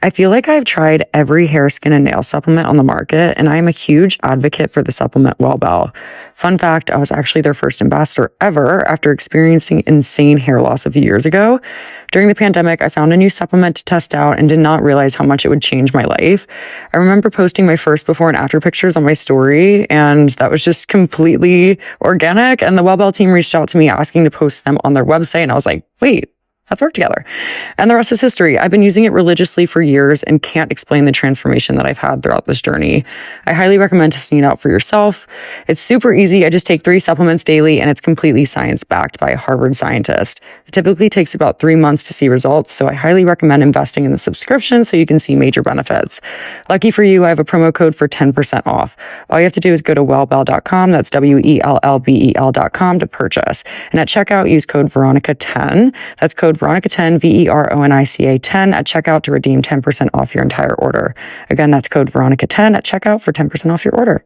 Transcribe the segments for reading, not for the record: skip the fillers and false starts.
I feel like I've tried every hair, skin, and nail supplement on the market, and I am a huge advocate for the supplement Wellbel. Fun fact, I was actually their first ambassador ever after experiencing insane hair loss a few years ago. During the pandemic, I found a new supplement to test out and did not realize how much it would change my life. I remember posting my first before and after pictures on my story, and that was just completely organic. And the Wellbel team reached out to me asking to post them on their website, and I was like, wait, let's work together. And the rest is history. I've been using it religiously for years and can't explain the transformation that I've had throughout this journey. I highly recommend testing it out for yourself. It's super easy. I just take 3 supplements daily and it's completely science-backed by a Harvard scientist. It typically takes about 3 months to see results, so I highly recommend investing in the subscription so you can see major benefits. Lucky for you, I have a promo code for 10% off. All you have to do is go to wellbel.com, that's WELLBEL.com to purchase. And at checkout, use code Veronica10. That's code Veronica 10, Veronica 10 at checkout to redeem 10% off your entire order. Again, that's code Veronica 10 at checkout for 10% off your order.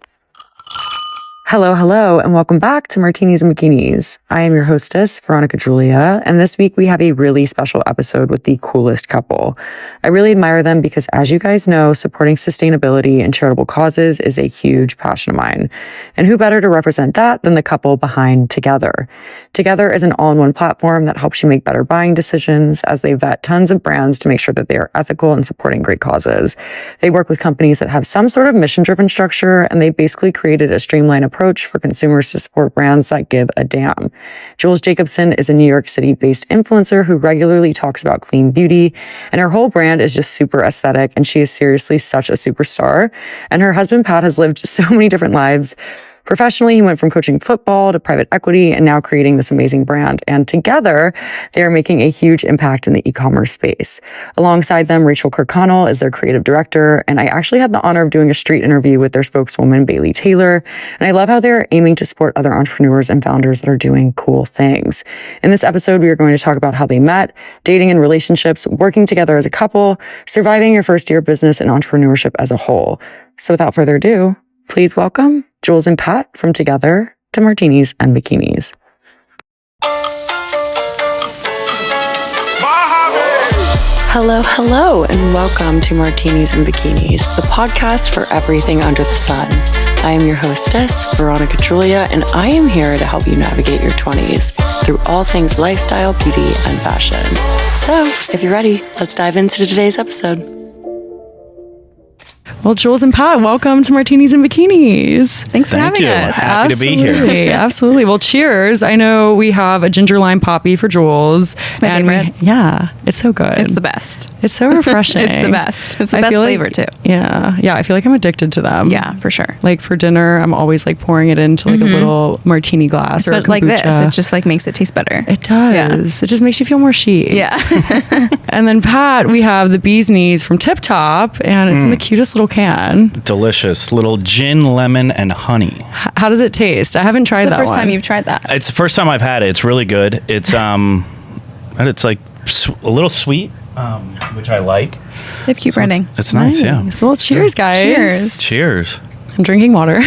Hello, and welcome back to Martinis and Bikinis. I am your hostess, Veronica Droulia, and this week we have a really special episode with the coolest couple. I really admire them because, as you guys know, supporting sustainability and charitable causes is a huge passion of mine. And who better to represent that than the couple behind Together? Together is an all-in-one platform that helps you make better buying decisions as they vet tons of brands to make sure that they are ethical and supporting great causes. They work with companies that have some sort of mission-driven structure, and they basically created a streamlined approach for consumers to support brands that give a damn. Jules Jacobsen is a New York City-based influencer who regularly talks about clean beauty, and her whole brand is just super aesthetic, and she is seriously such a superstar. And her husband, Pat, has lived so many different lives. Professionally, he went from coaching football to private equity and now creating this amazing brand. And together, they are making a huge impact in the e-commerce space. Alongside them, Rachel Kirkconnell is their creative director. And I actually had the honor of doing a street interview with their spokeswoman, Bailey Taylor. And I love how they're aiming to support other entrepreneurs and founders that are doing cool things. In this episode, we are going to talk about how they met, dating and relationships, working together as a couple, surviving your first year of business and entrepreneurship as a whole. So without further ado, please welcome Jules and Pat from Together to Martinis and Bikinis. Hello, and welcome to Martinis and Bikinis, the podcast for everything under the sun. I am your hostess, Veronica Droulia, and I am here to help you navigate your 20s through all things lifestyle, beauty, and fashion. So, if you're ready, let's dive into today's episode. Well, Jules and Pat, welcome to Martinis and Bikinis. Thanks for having us. Happy to be here. Absolutely. Well, cheers. I know we have a ginger lime poppy for Jules. It's my favorite. Yeah, it's so good. It's the best. It's so refreshing. It's the best. It's the best flavor too. Yeah. I feel like I'm addicted to them. Yeah, for sure. Like for dinner, I'm always like pouring it into like a little martini glass or a kombucha. Like this. It just like makes it taste better. It does. Yeah. It just makes you feel more chic. Yeah. And then Pat, we have the bee's knees from Tip Top, and it's in the cutest little can. Delicious. Little gin, lemon, and honey. How does it taste? I haven't tried that one. It's the first time you've tried that. It's the first time I've had it. It's really good. It's it's like a little sweet, which I like. They have cute branding. It's nice, yeah. Well, cheers, guys. Cheers. I'm drinking water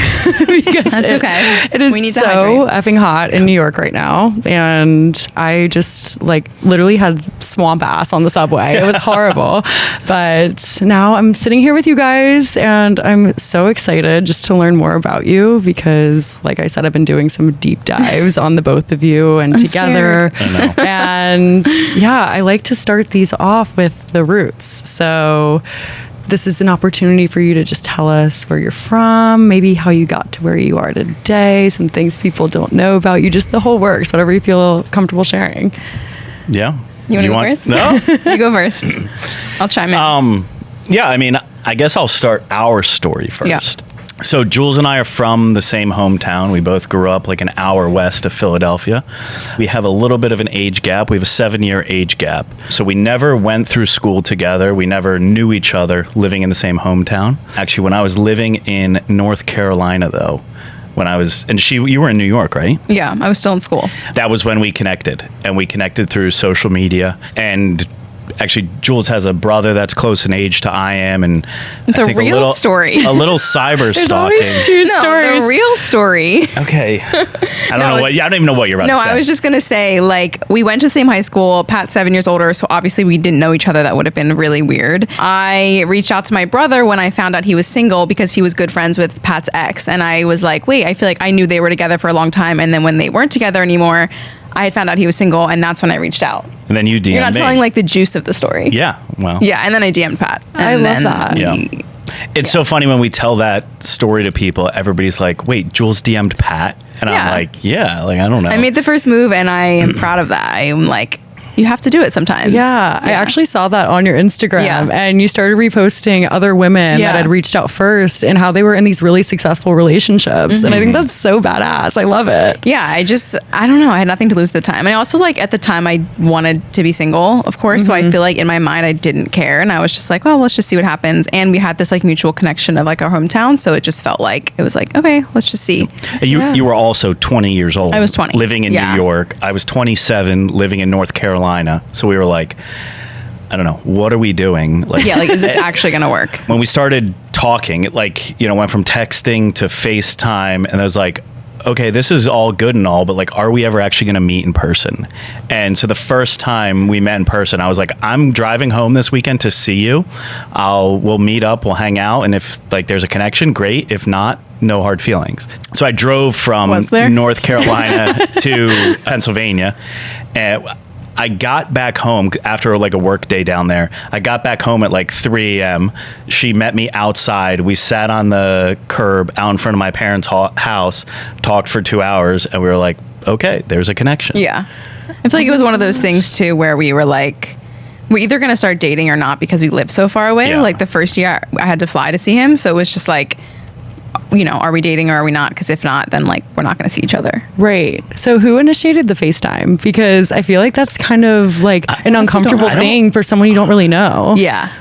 because that's okay. It is so effing hot in New York right now, and I just like literally had swamp ass on the subway. It was horrible, but now I'm sitting here with you guys, and I'm so excited just to learn more about you because, like I said, I've been doing some deep dives on the both of you and I'm Together. Scared. I know. And yeah, I like to start these off with the roots. So this is an opportunity for you to just tell us where you're from, maybe how you got to where you are today, some things people don't know about you, just the whole works, whatever you feel comfortable sharing. Yeah. You want to go first? No? You go first. I'll chime in. Yeah, I mean, I guess I'll start our story first. Yeah. So Jules and I are from the same hometown. We both grew up like an hour west of Philadelphia. We have a little bit of an age gap. We have a 7-year age gap. So we never went through school together. We never knew each other living in the same hometown. Actually, when I was living in North Carolina, though, you were in New York, right? Yeah, I was still in school. That was when we connected, and we connected through social media. And actually, Jules has a brother that's close in age to I am, and I The think real story. a little cyber There's stalking. always two stories. The real story. Okay, I don't even know what you're about to say. I was just going to say, like, we went to the same high school. Pat's 7 years older, so obviously we didn't know each other. That would have been really weird. I reached out to my brother when I found out he was single because he was good friends with Pat's ex. And I was like, wait, I feel like I knew they were together for a long time. And then when they weren't together anymore, I had found out he was single, and that's when I reached out. And then you DM'd You're not me. telling, like, the juice of the story. Yeah, well. Yeah, and then I DM'd Pat. I And love then that. Yeah. It's so funny when we tell that story to people, everybody's like, wait, Jules DM'd Pat? And Yeah. I'm like, yeah, like, I don't know. I made the first move, and I am proud of that. I'm like, you have to do it sometimes. Yeah, I actually saw that on your Instagram, Yeah. and you started reposting other women Yeah. that had reached out first and how they were in these really successful relationships. And I think that's so badass. I love it. Yeah, I don't know. I had nothing to lose at the time. And I also, like, at the time, I wanted to be single, of course. So I feel like in my mind, I didn't care. And I was just like, well, let's just see what happens. And we had this, like, mutual connection of, like, our hometown. So it just felt like, it was like, okay, let's just see. You were also 20 years old. I was 20. Living in Yeah. New York. I was 27, living in North Carolina. So we were like, I don't know, what are we doing? Like, Yeah, like, is this actually going to work? when we started talking, it like, went from texting to FaceTime, and I was like, okay, this is all good and all, but like, are we ever actually going to meet in person? And so the first time we met in person, I was like, I'm driving home this weekend to see you. We'll meet up, we'll hang out, and if like there's a connection, great. If not, no hard feelings. So I drove from Was there? North Carolina to Pennsylvania, and I got back home after like a work day down there. I got back home at like 3 a.m. She met me outside. We sat on the curb out in front of my parents' house, talked for 2 hours, and we were like, okay, there's a connection. Yeah. I feel like it was one of those things, too, where we were like, we're either going to start dating or not because we live so far away. Yeah. Like, the first year, I had to fly to see him. So it was just like, are we dating or are we not? Because if not, then like we're not going to see each other. Right. So who initiated the FaceTime? Because I feel like that's kind of like an uncomfortable I don't- thing for someone you don't really know. Yeah.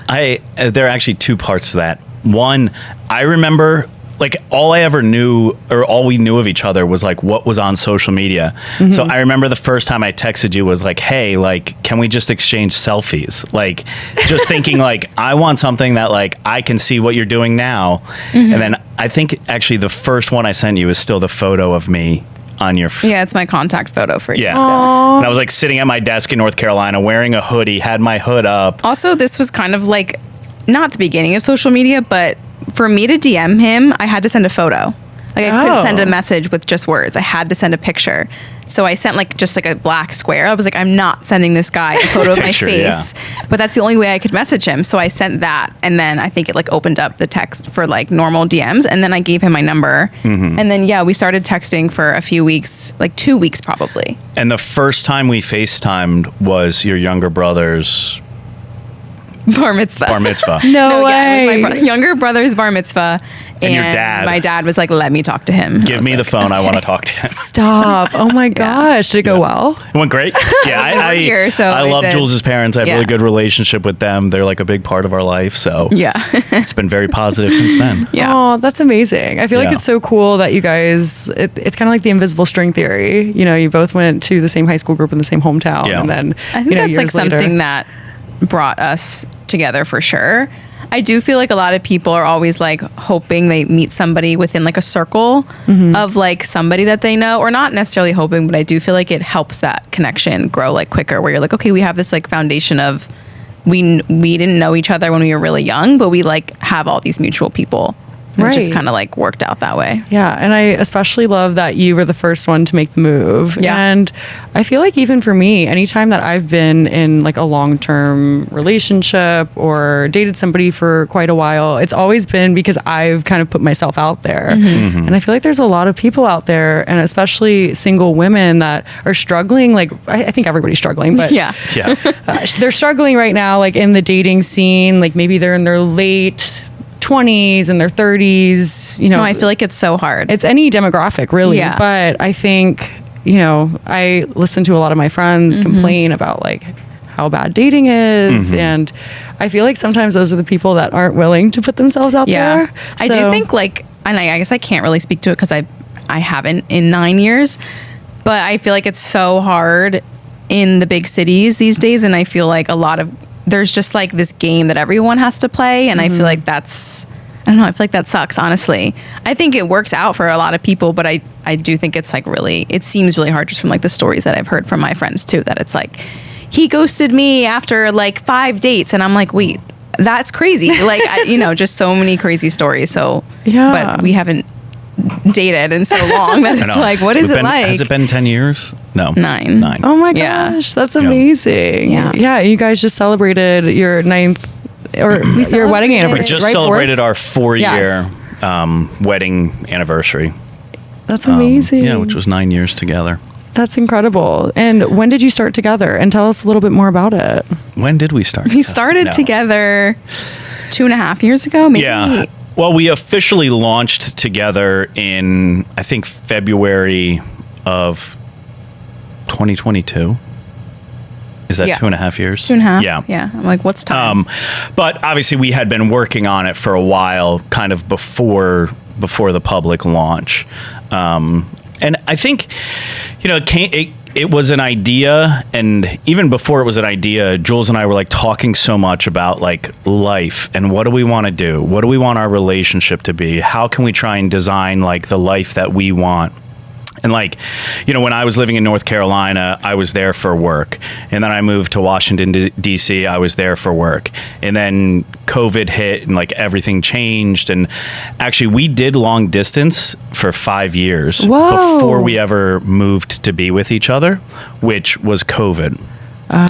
There are actually two parts to that. One, I remember like all I ever knew or all we knew of each other was like what was on social media. So I remember the first time I texted you was like, hey, like, can we just exchange selfies? Like just thinking like, I want something that like I can see what you're doing now. And then I think actually the first one I sent you is still the photo of me on your Yeah, it's my contact photo for you. Yeah. So. And I was like sitting at my desk in North Carolina wearing a hoodie, had my hood up. Also, this was kind of like not the beginning of social media, but for me to DM him, I had to send a photo. Like I couldn't send a message with just words. I had to send a picture. So I sent like just like a black square. I was like, I'm not sending this guy a photo of my Picture, face. But that's the only way I could message him. So I sent that, and then I think it like opened up the text for like normal DMs, and then I gave him my number. And then we started texting for a few weeks, like 2 weeks probably. And the first time we FaceTimed was your younger brother's Bar mitzvah. bar mitzvah. No way. Yeah, it was my younger brother's bar mitzvah. And your dad. My dad was like, let me talk to him. Give me the phone. I want to talk to him. Stop. Oh my gosh. Did it go well? It went great. Yeah, I here, so I we love did. Jules's parents. I have a Yeah. really good relationship with them. They're like a big part of our life. So Yeah. it's been very positive since then. Yeah. Oh, that's amazing. I feel like Yeah. it's so cool that you guys, it's kind of like the invisible string theory. You both went to the same high school group in the same hometown. Yeah. And then, I think that's like years later- something that brought us together for sure. I do feel like a lot of people are always like hoping they meet somebody within like a circle of like somebody that they know, or not necessarily hoping, but I do feel like it helps that connection grow like quicker, where you're like, okay, we have this like foundation of we didn't know each other when we were really young, but we like have all these mutual people. And It just Right. kind of like worked out that way. Yeah, and I especially love that you were the first one to make the move. Yeah. And I feel like even for me, anytime that I've been in like a long-term relationship or dated somebody for quite a while, it's always been because I've kind of put myself out there. And I feel like there's a lot of people out there, and especially single women that are struggling. Like I think everybody's struggling, but Yeah. Yeah. they're struggling right now, like in the dating scene. Like maybe they're in their late 20s and their 30s. No, I feel like it's so hard. It's any demographic really. Yeah. But I think, I listen to a lot of my friends complain about like how bad dating is. And I feel like sometimes those are the people that aren't willing to put themselves out there. I do So- think like, and I guess I can't really speak to it because I haven't in 9 years, but I feel like it's so hard in the big cities these days. And I feel like a lot of there's just like this game that everyone has to play. And I feel like I don't know. I feel like that sucks, honestly. I think it works out for a lot of people, but I do think it's like it seems really hard just from like the stories that I've heard from my friends too, that it's like, he ghosted me after like 5 dates. And I'm like, wait, that's crazy. Like, just so many crazy stories. So, but we haven't dated in so long that it's like, what is it like? Has it been 10 years? No. 9. Oh my gosh, that's amazing. Yeah, you guys just celebrated your 9th or your wedding anniversary. We just celebrated our 4-year wedding anniversary. That's amazing. Which was 9 years together. That's incredible. And when did you start together? And tell us a little bit more about it. When did we start? We started together 2.5 years ago, maybe. Yeah. Well, we officially launched together in, I think, February of 2022. Is that 2.5 years? 2.5. Yeah. Yeah. I'm like, what's time? But obviously we had been working on it for a while, kind of before the public launch. And I think, it was an idea, and even before it was an idea, Jules and I were like talking so much about like life and what do we want to do? What do we want our relationship to be? How can we try and design like the life that we want? And like, when I was living in North Carolina, I was there for work. And then I moved to Washington, D.C. I was there for work. And then COVID hit and like everything changed. And actually we did long distance for 5 years before we ever moved to be with each other, which was COVID.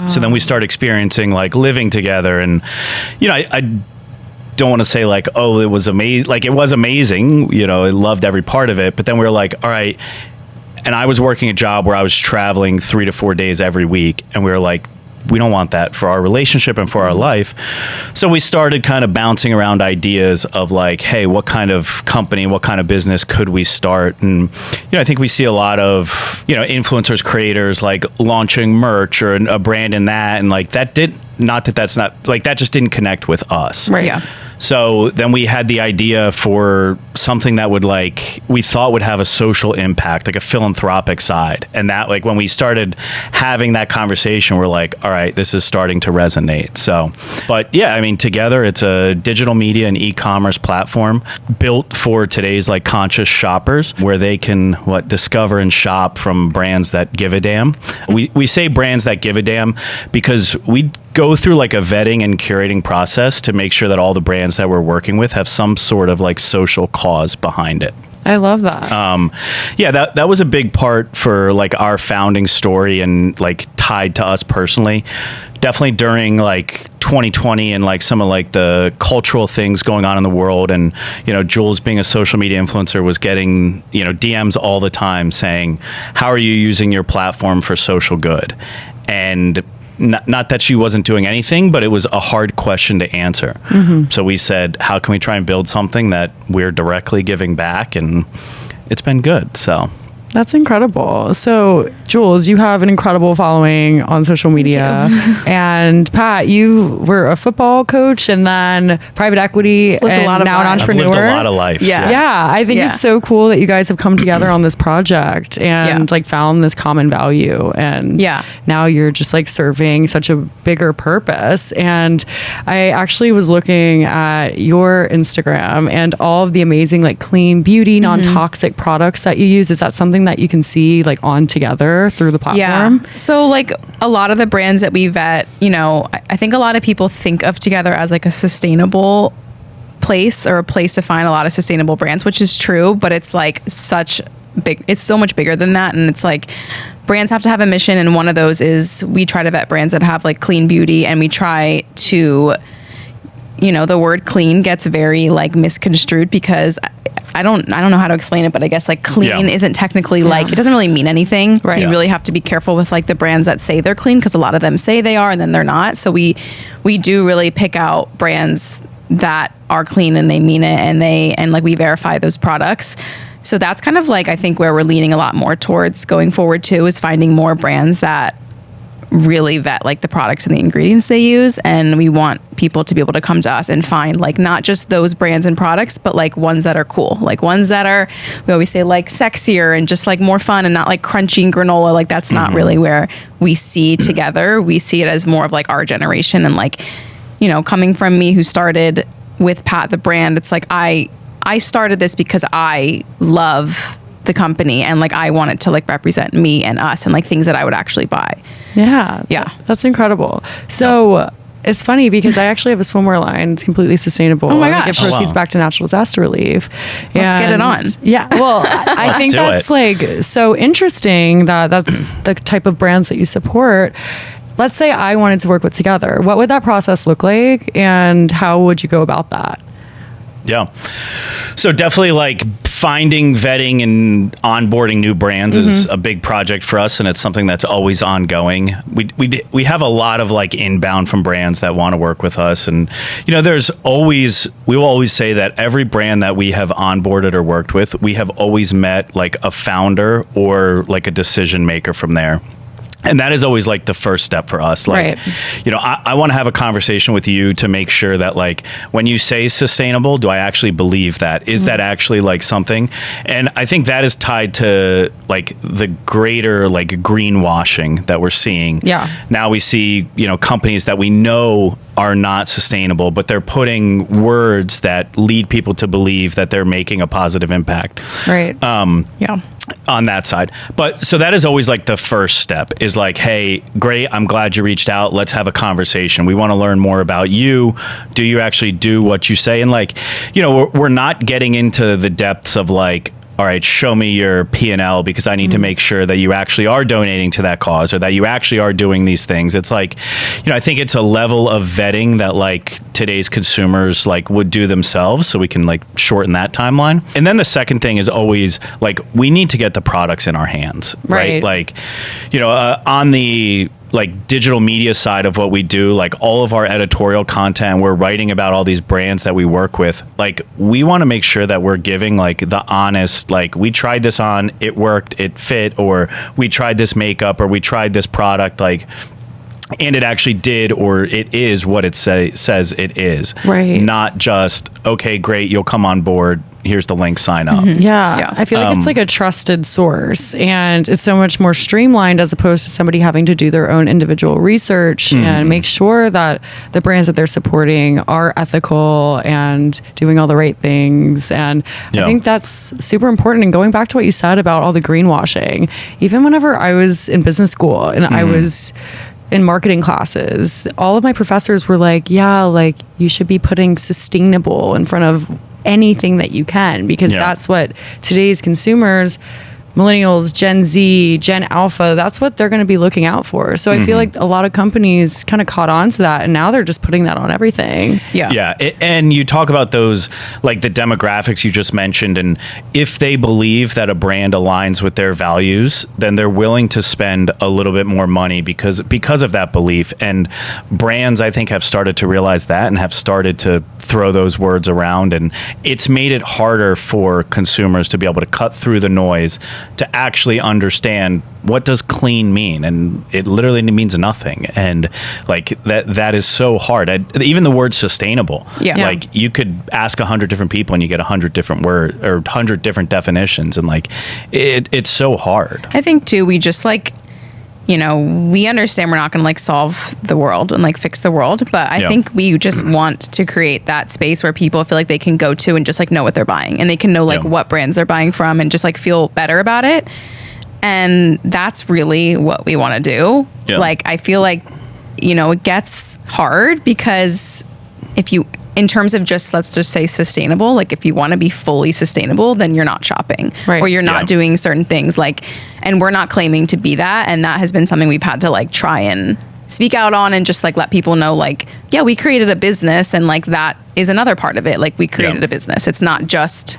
So then we started experiencing like living together. And, I don't want to say like, oh, it was amazing. Like it was amazing. I loved every part of it. But then we were like, all right. And I was working a job where I was traveling 3 to 4 days every week. And we were like, we don't want that for our relationship and for our life. So we started kind of bouncing around ideas of like, hey, what kind of company, what kind of business could we start? And, I think we see a lot of, influencers, creators like launching merch or a brand in that. And like that just didn't connect with us. Right. Yeah. So then we had the idea for something that would we thought would have a social impact, like a philanthropic side. And that when we started having that conversation, we're like, all right, this is starting to resonate. So, but yeah, together it's a digital media and e-commerce platform built for today's conscious shoppers where they can discover and shop from brands that give a damn. We say brands that give a damn because we go through a vetting and curating process to make sure that all the brands that we're working with have some sort of social cause behind it. I love that. That was a big part for our founding story and tied to us personally. Definitely during 2020 and some of the cultural things going on in the world, and Jules being a social media influencer was getting DMs all the time saying, how are you using your platform for social good? And not that she wasn't doing anything, but it was a hard question to answer. Mm-hmm. So we said, how can we try and build something that we're directly giving back? And it's been good. So that's incredible. So Jules, you have an incredible following on social media. And Pat, you were a football coach and then private equity and now an entrepreneur. I've lived a lot of life. Yeah. I think it's so cool that you guys have come together on this project and found this common value. And now you're just serving such a bigger purpose. And I actually was looking at your Instagram and all of the amazing clean beauty, non-toxic products that you use. Is that something that you can see on together through the platform? Yeah. So a lot of the brands that we vet, I think a lot of people think of Together as a sustainable place or a place to find a lot of sustainable brands, which is true, but it's it's so much bigger than that. And it's brands have to have a mission. And one of those is we try to vet brands that have clean beauty, and we try to, the word clean gets very misconstrued because I don't know how to explain it, but I guess clean isn't technically it doesn't really mean anything. Right. So you really have to be careful with the brands that say they're clean, because a lot of them say they are and then they're not. So we do really pick out brands that are clean and they mean it, and we verify those products. So that's kind of I think where we're leaning a lot more towards going forward too, is finding more brands that really vet the products and the ingredients they use. And we want people to be able to come to us and find like not just those brands and products, but like ones that are cool, like ones that are, we always say like sexier and just like more fun and not like crunchy and granola. Like that's not really where we see together. We see it as more of like our generation, and like, you know, coming from me who started with Pat the brand, it's like I started this because I love the company and like I want it to like represent me and us and like things that I would actually buy. Yeah. Yeah. That's incredible. So it's funny because I actually have a swimwear line. It's completely sustainable. Oh my And we gosh. get proceeds back to natural disaster relief. Let's get it on. Yeah. Well, I think do that's it. like so interesting that that's the type of brands that you support. Let's say I wanted to work with Together. What would that process look like and how would you go about that? Yeah. So definitely like finding, vetting, and onboarding new brands is a big project for us, and it's something that's always ongoing. We have a lot of like inbound from brands that want to work with us, and you know, we will always say that every brand that we have onboarded or worked with, we have always met like a founder or like a decision maker from there. And that is always like the first step for us. Like, you know, I want to have a conversation with you to make sure that like when you say sustainable, do I actually believe that? Is that actually like something? And I think that is tied to like the greater like greenwashing that we're seeing. Yeah. Now we see, you know, companies that we know are not sustainable, but they're putting words that lead people to believe that they're making a positive impact. Right. Yeah. On that side. But so that is always like the first step is like, hey, great, I'm glad you reached out. Let's have a conversation. We want to learn more about you. Do you actually do what you say? And like, you know, we're not getting into the depths of like, all right, show me your P&L because I need to make sure that you actually are donating to that cause or that you actually are doing these things. It's like, you know, I think it's a level of vetting that like today's consumers like would do themselves, so we can like shorten that timeline. And then the second thing is always like, we need to get the products in our hands, right? Like, you know, on the like digital media side of what we do, like all of our editorial content, we're writing about all these brands that we work with. Like we want to make sure that we're giving like the honest, like we tried this on, it worked, it fit, or we tried this makeup or we tried this product, like, and it actually did, or it is what it says it is. Right. Not just, okay, great, you'll come on board. Here's the link, sign up. Yeah. I feel like it's like a trusted source and it's so much more streamlined as opposed to somebody having to do their own individual research and make sure that the brands that they're supporting are ethical and doing all the right things. And I think that's super important. And going back to what you said about all the greenwashing, even whenever I was in business school and I was in marketing classes, all of my professors were like, yeah, like you should be putting sustainable in front of anything that you can, because that's what today's consumers, millennials, Gen Z, Gen Alpha, that's what they're going to be looking out for. So I feel like a lot of companies kind of caught on to that and now they're just putting that on everything. Yeah. And you talk about those, like the demographics you just mentioned, and if they believe that a brand aligns with their values, then they're willing to spend a little bit more money because of that belief. And brands, I think, have started to realize that and have started to throw those words around, and it's made it harder for consumers to be able to cut through the noise to actually understand what does clean mean, and it literally means nothing. And like that is so hard. Even the word sustainable, like you could ask 100 different people and you get 100 different words or 100 different definitions, and like it's so hard. I think too, we just like, you know, we understand we're not going to like solve the world and like fix the world, but I think we just want to create that space where people feel like they can go to and just like know what they're buying, and they can know like what brands they're buying from and just like feel better about it. And that's really what we want to do. Like, I feel like, you know, it gets hard because if you, in terms of just, let's just say sustainable, like if you want to be fully sustainable, then you're not shopping or you're not doing certain things, like, and we're not claiming to be that. And that has been something we've had to like try and speak out on and just like let people know, like, yeah, we created a business, and like that is another part of it. Like we created a business. It's not just,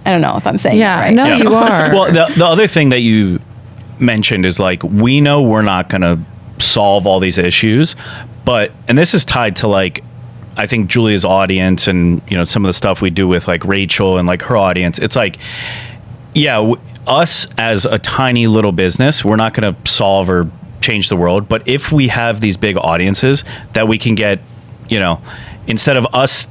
I don't know if I'm saying that right. No, you are. Well, the other thing that you mentioned is like, we know we're not going to solve all these issues, but, and this is tied to like, I think Julia's audience and, you know, some of the stuff we do with like Rachel and like her audience, it's like, us as a tiny little business, we're not going to solve or change the world. But if we have these big audiences that we can get instead of us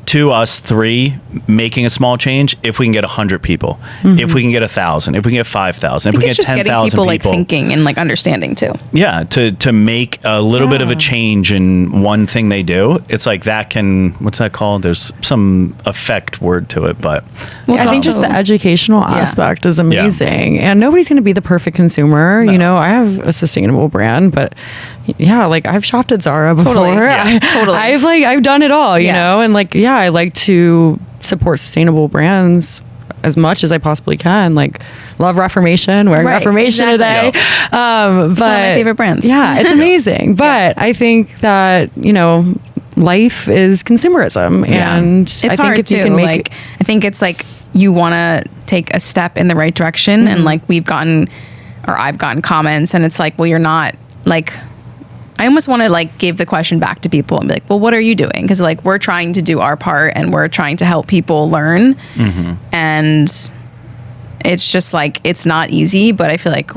three making a small change, if we can get 100 people, if we can get 1,000, if we can get 5,000, if we can get 10,000 people, like thinking and like understanding too. Yeah, to make a little bit of a change in one thing they do, it's like that can, what's that called? There's some effect word to it, but I think just the educational aspect is amazing, and nobody's going to be the perfect consumer. No. I have a sustainable brand, but like I've shopped at Zara before. Totally. I've done it all, you know, and like, I like to support sustainable brands as much as I possibly can. Like, love Reformation, wearing Reformation today. But it's one of my favorite brands. Yeah, it's amazing. But I think that, life is consumerism, and it's I think hard if you can make I think it's like you want to take a step in the right direction, and like I've gotten comments, and it's like, well, you're not like. I almost want to like give the question back to people and be like, well, what are you doing? Because like we're trying to do our part and we're trying to help people learn. And it's just like, it's not easy, but I feel like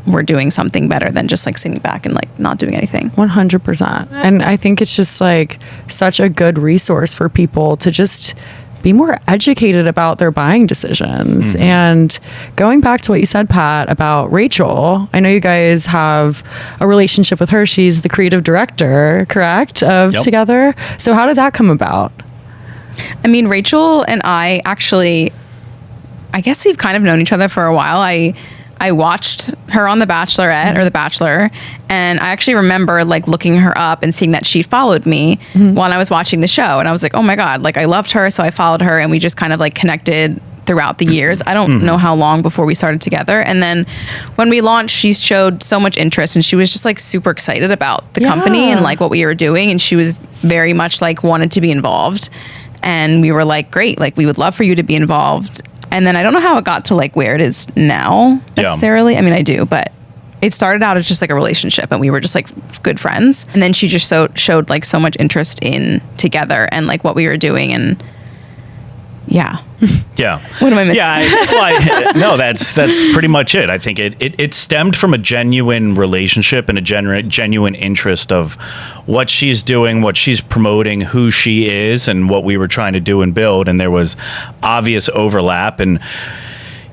we're doing something better than just like sitting back and like not doing anything. 100%. And I think it's just like such a good resource for people to just be more educated about their buying decisions. And going back to what you said, Pat, about Rachel, I know you guys have a relationship with her. She's the creative director, correct, of Together. So how did that come about? I mean, Rachel and I guess we've kind of known each other for a while. I watched her on The Bachelorette or The Bachelor, and I actually remember like looking her up and seeing that she followed me while I was watching the show, and I was like, oh my God, like I loved her, so I followed her, and we just kind of like connected throughout the years. I don't know how long before we started together, and then when we launched, she showed so much interest, and she was just like super excited about the company and like what we were doing, and she was very much like wanted to be involved, and we were like, great, like we would love for you to be involved. And then I don't know how it got to like where it is now necessarily. I mean, I do, but it started out as just like a relationship, and we were just like good friends. And then she just showed like so much interest in Together and like what we were doing. And yeah. What am I missing? Yeah. No, that's pretty much it. I think it stemmed from a genuine relationship and a genuine interest of what she's doing, what she's promoting, who she is, and what we were trying to do and build. And there was obvious overlap. And,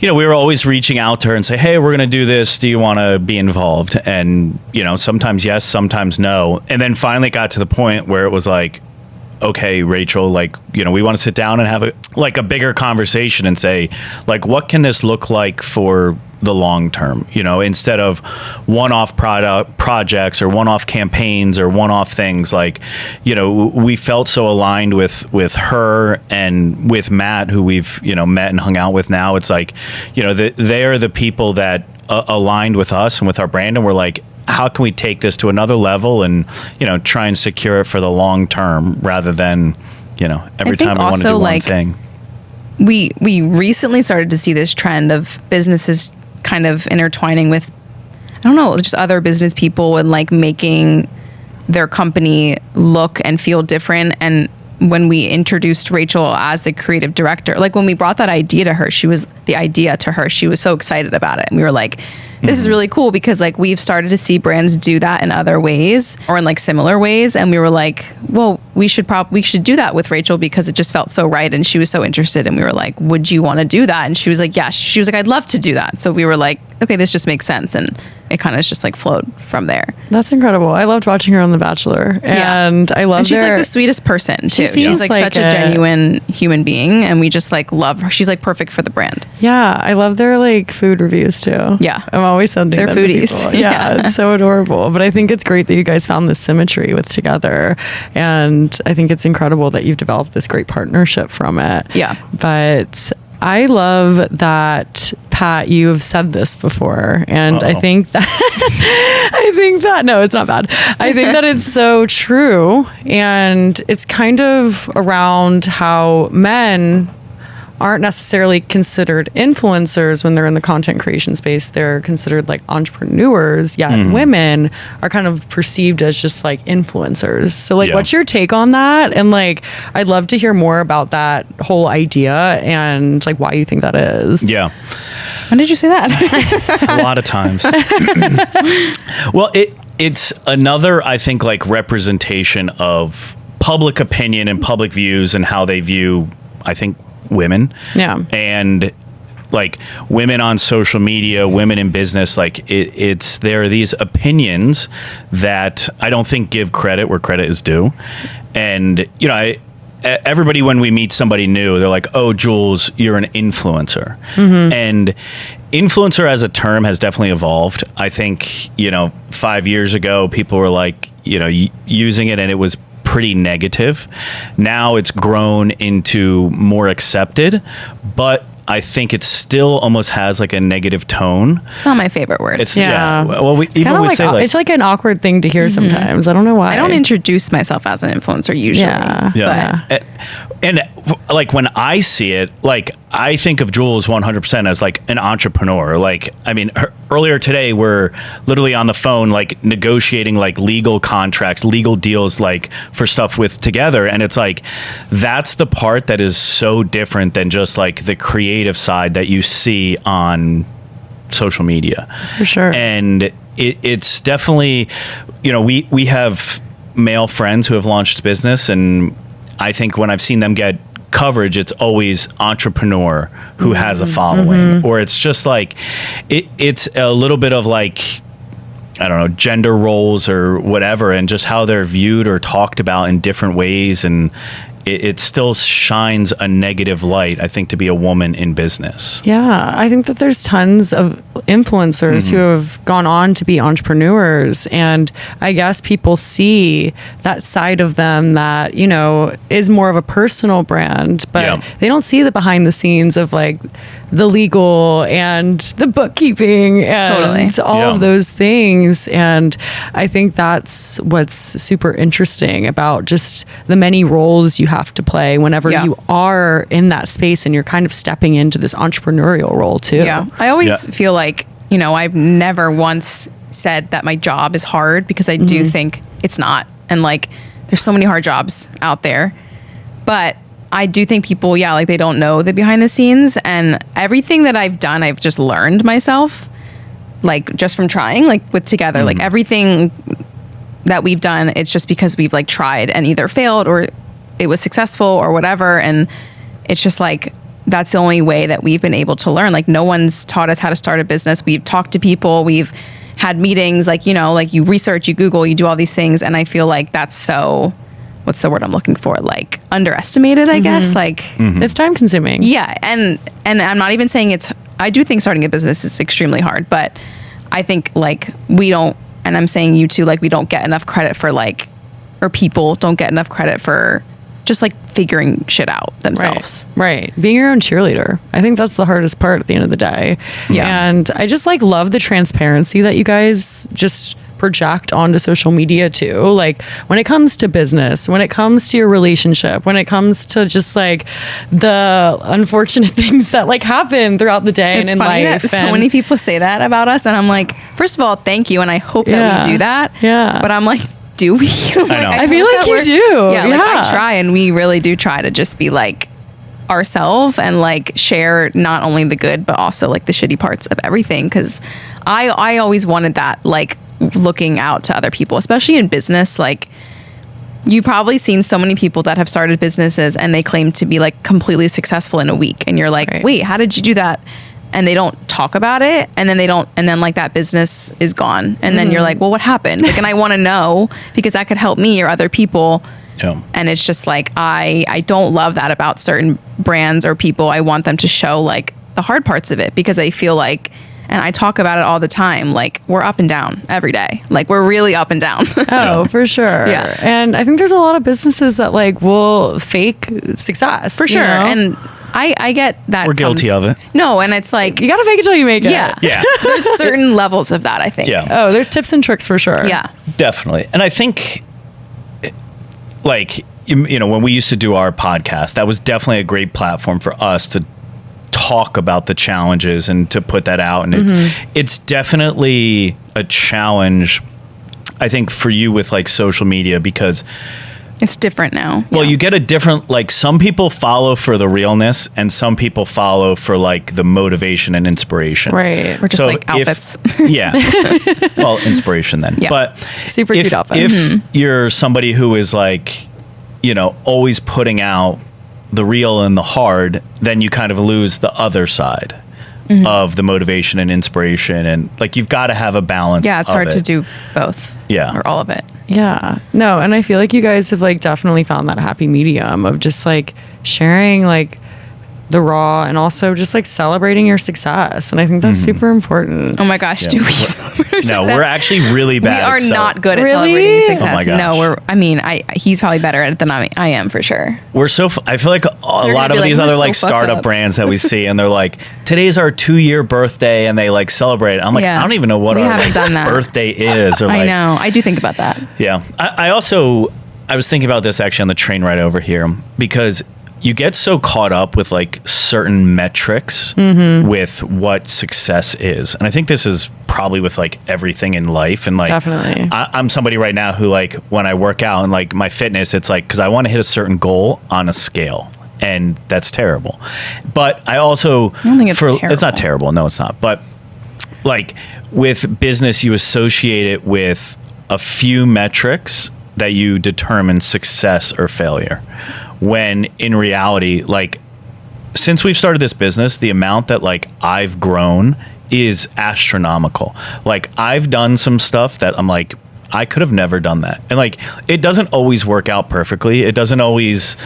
we were always reaching out to her and say, hey, we're going to do this. Do you want to be involved? And, sometimes yes, sometimes no. And then finally it got to the point where it was like, okay, Rachel, like, we want to sit down and have a bigger conversation and say, like, what can this look like for the long term? Instead of one-off projects or one-off campaigns or one-off things, like, we felt so aligned with her and with Matt, who we've, met and hung out with now. It's like, they are the people that aligned with us and with our brand. And we're like, how can we take this to another level and, try and secure it for the long term rather than, every time we want to do one thing. We recently started to see this trend of businesses kind of intertwining with, I don't know, just other business people and like making their company look and feel different. And when we introduced Rachel as the creative director, like when we brought that idea to her, she was so excited about it. And we were like, this is really cool, because like we've started to see brands do that in other ways or in like similar ways. And we were like, well, we should do that with Rachel, because it just felt so right. And she was so interested. And we were like, would you want to do that? And she was like, yeah. She was like, I'd love to do that. So we were like, okay, this just makes sense. And it kind of just like flowed from there. That's incredible. I loved watching her on The Bachelor, and I love her. And she's like the sweetest person too. She's like such a genuine human being, and we just like love her. She's like perfect for the brand. Yeah, I love their like food reviews too. Yeah, I'm always sending them foodies. To people. Yeah, it's so adorable. But I think it's great that you guys found this symmetry with Together, and I think it's incredible that you've developed this great partnership from it. Yeah, but I love that, Pat, you have said this before, and I think that no, it's not bad. I think that it's so true, and it's kind of around how men aren't necessarily considered influencers when they're in the content creation space. They're considered like entrepreneurs, yet women are kind of perceived as just like influencers. So like, what's your take on that? And like, I'd love to hear more about that whole idea and like why you think that is. Yeah. When did you say that? A lot of times. Well, it's another, I think, like representation of public opinion and public views and how they view, I think, women. Yeah. And like women on social media, women in business, like there are these opinions that I don't think give credit where credit is due. And, you know, everybody, when we meet somebody new, they're like, oh, Jules, you're an influencer. And influencer as a term has definitely evolved. I think, you know, 5 years ago, people were like, you know, using it and it was pretty negative. Now it's grown into more accepted, but I think it still almost has like a negative tone. It's not my favorite word. It's Well, we It's even kind we of say like it's like an awkward thing to hear sometimes. I don't know why. I don't introduce myself as an influencer usually. Yeah. But and like when I see it, like I think of Jules 100% as like an entrepreneur. Like, I mean, earlier today we're literally on the phone, like negotiating like legal contracts, legal deals, like for stuff with Together. And it's like, that's the part that is so different than just like the creative side that you see on social media. For sure. And it's definitely, you know, we have male friends who have launched business, and I think when I've seen them get coverage, it's always entrepreneur who has a following, or it's just like it's a little bit of like, I don't know, gender roles or whatever, and just how they're viewed or talked about in different ways. And it still shines a negative light, I think, to be a woman in business. Yeah, I think that there's tons of influencers who have gone on to be entrepreneurs, and I guess people see that side of them that, you know, is more of a personal brand, but they don't see the behind the scenes of like the legal and the bookkeeping and all of those things. And I think that's what's super interesting about just the many roles you have to play whenever you are in that space and you're kind of stepping into this entrepreneurial role too. Yeah. I always feel like, you know, I've never once said that my job is hard, because I do think it's not. And like, there's so many hard jobs out there, but I do think people, like they don't know the behind the scenes, and everything that I've done, I've just learned myself, like just from trying, like with Together, like everything that we've done, it's just because we've like tried and either failed or it was successful or whatever. And it's just like, that's the only way that we've been able to learn. Like no one's taught us how to start a business. We've talked to people, we've had meetings, like, you know, like you research, you Google, you do all these things. And I feel like that's so, what's the word I'm looking for? Like underestimated, I guess. Like it's time consuming. Yeah. And I'm not even saying I do think starting a business is extremely hard, but I think like we don't, and I'm saying you too, like we don't get enough credit for like, or people don't get enough credit for just like figuring shit out themselves. Right. Being your own cheerleader. I think that's the hardest part at the end of the day. Yeah. And I just like love the transparency that you guys just project onto social media too. Like when it comes to business, when it comes to your relationship, when it comes to just like the unfortunate things that like happen throughout the day It's and in funny life. that so many people say that about us, and I'm like, first of all, thank you, and I hope that we do that. Yeah. But I'm like, do we? Like, I feel like you do. Yeah, like I try, and we really do try to just be like ourselves and like share not only the good but also like the shitty parts of everything, because I always wanted that, like looking out to other people, especially in business. Like you've probably seen so many people that have started businesses and they claim to be like completely successful in a week, and you're like, wait, how did you do that? And they don't talk about it, and then like that business is gone, and then you're like, well, what happened? Like, and I want to know, because that could help me or other people. And it's just like I don't love that about certain brands or people. I want them to show like the hard parts of it, because I feel like, and I talk about it all the time, like we're up and down every day. Like we're really up and down. Oh, for sure. Yeah. And I think there's a lot of businesses that like will fake success. For sure. You know? And I get that. We're guilty of it. No, and it's like, you got to fake it till you make it. Yeah. There's certain levels of that, I think. Yeah. Oh, there's tips and tricks for sure. Yeah. Definitely. And I think, like, you know, when we used to do our podcast, that was definitely a great platform for us to talk about the challenges and to put that out. And it's definitely a challenge, I think, for you with like social media, because it's different now. Well, you get a different, like some people follow for the realness and some people follow for like the motivation and inspiration. Right. We're just like outfits. Yeah. Well, inspiration then. Yeah. But Super cute outfit. If you're somebody who is like, always putting out the real and the hard, then you kind of lose the other side of the motivation and inspiration. And like, you've got to have a balance. Yeah, it's hard to do both. Yeah. Or all of it. Yeah. No, and I feel like you guys have like definitely found that happy medium of just like sharing like the raw and also just like celebrating your success. And I think that's super important. Oh my gosh, do we celebrate our No, success? we're actually really bad. We are not good at Really? celebrating success. Oh my gosh. No, he's probably better at it than I am for sure. We're I feel like a lot be of like, these "We're other so like fucked startup up." brands that we see, and they're like, today's our 2-year birthday, and they like celebrate it. I'm like, Yeah. I don't even know what We our haven't like, done that. birthday is. Or I like, know. I do think about that. Yeah. I was thinking about this actually on the train ride over here, because you get so caught up with like certain metrics with what success is. And I think this is probably with like everything in life. And like, Definitely. I'm somebody right now who like, when I work out and like my fitness, it's like, cause I want to hit a certain goal on a scale, and that's terrible. But I also, I don't think it's terrible. It's not terrible. No, it's not. But like with business, you associate it with a few metrics that you determine success or failure. When in reality, like, since we've started this business, the amount that like I've grown is astronomical. Like, I've done some stuff that I'm like, I could have never done that. And like, it doesn't always work out perfectly. It doesn't always,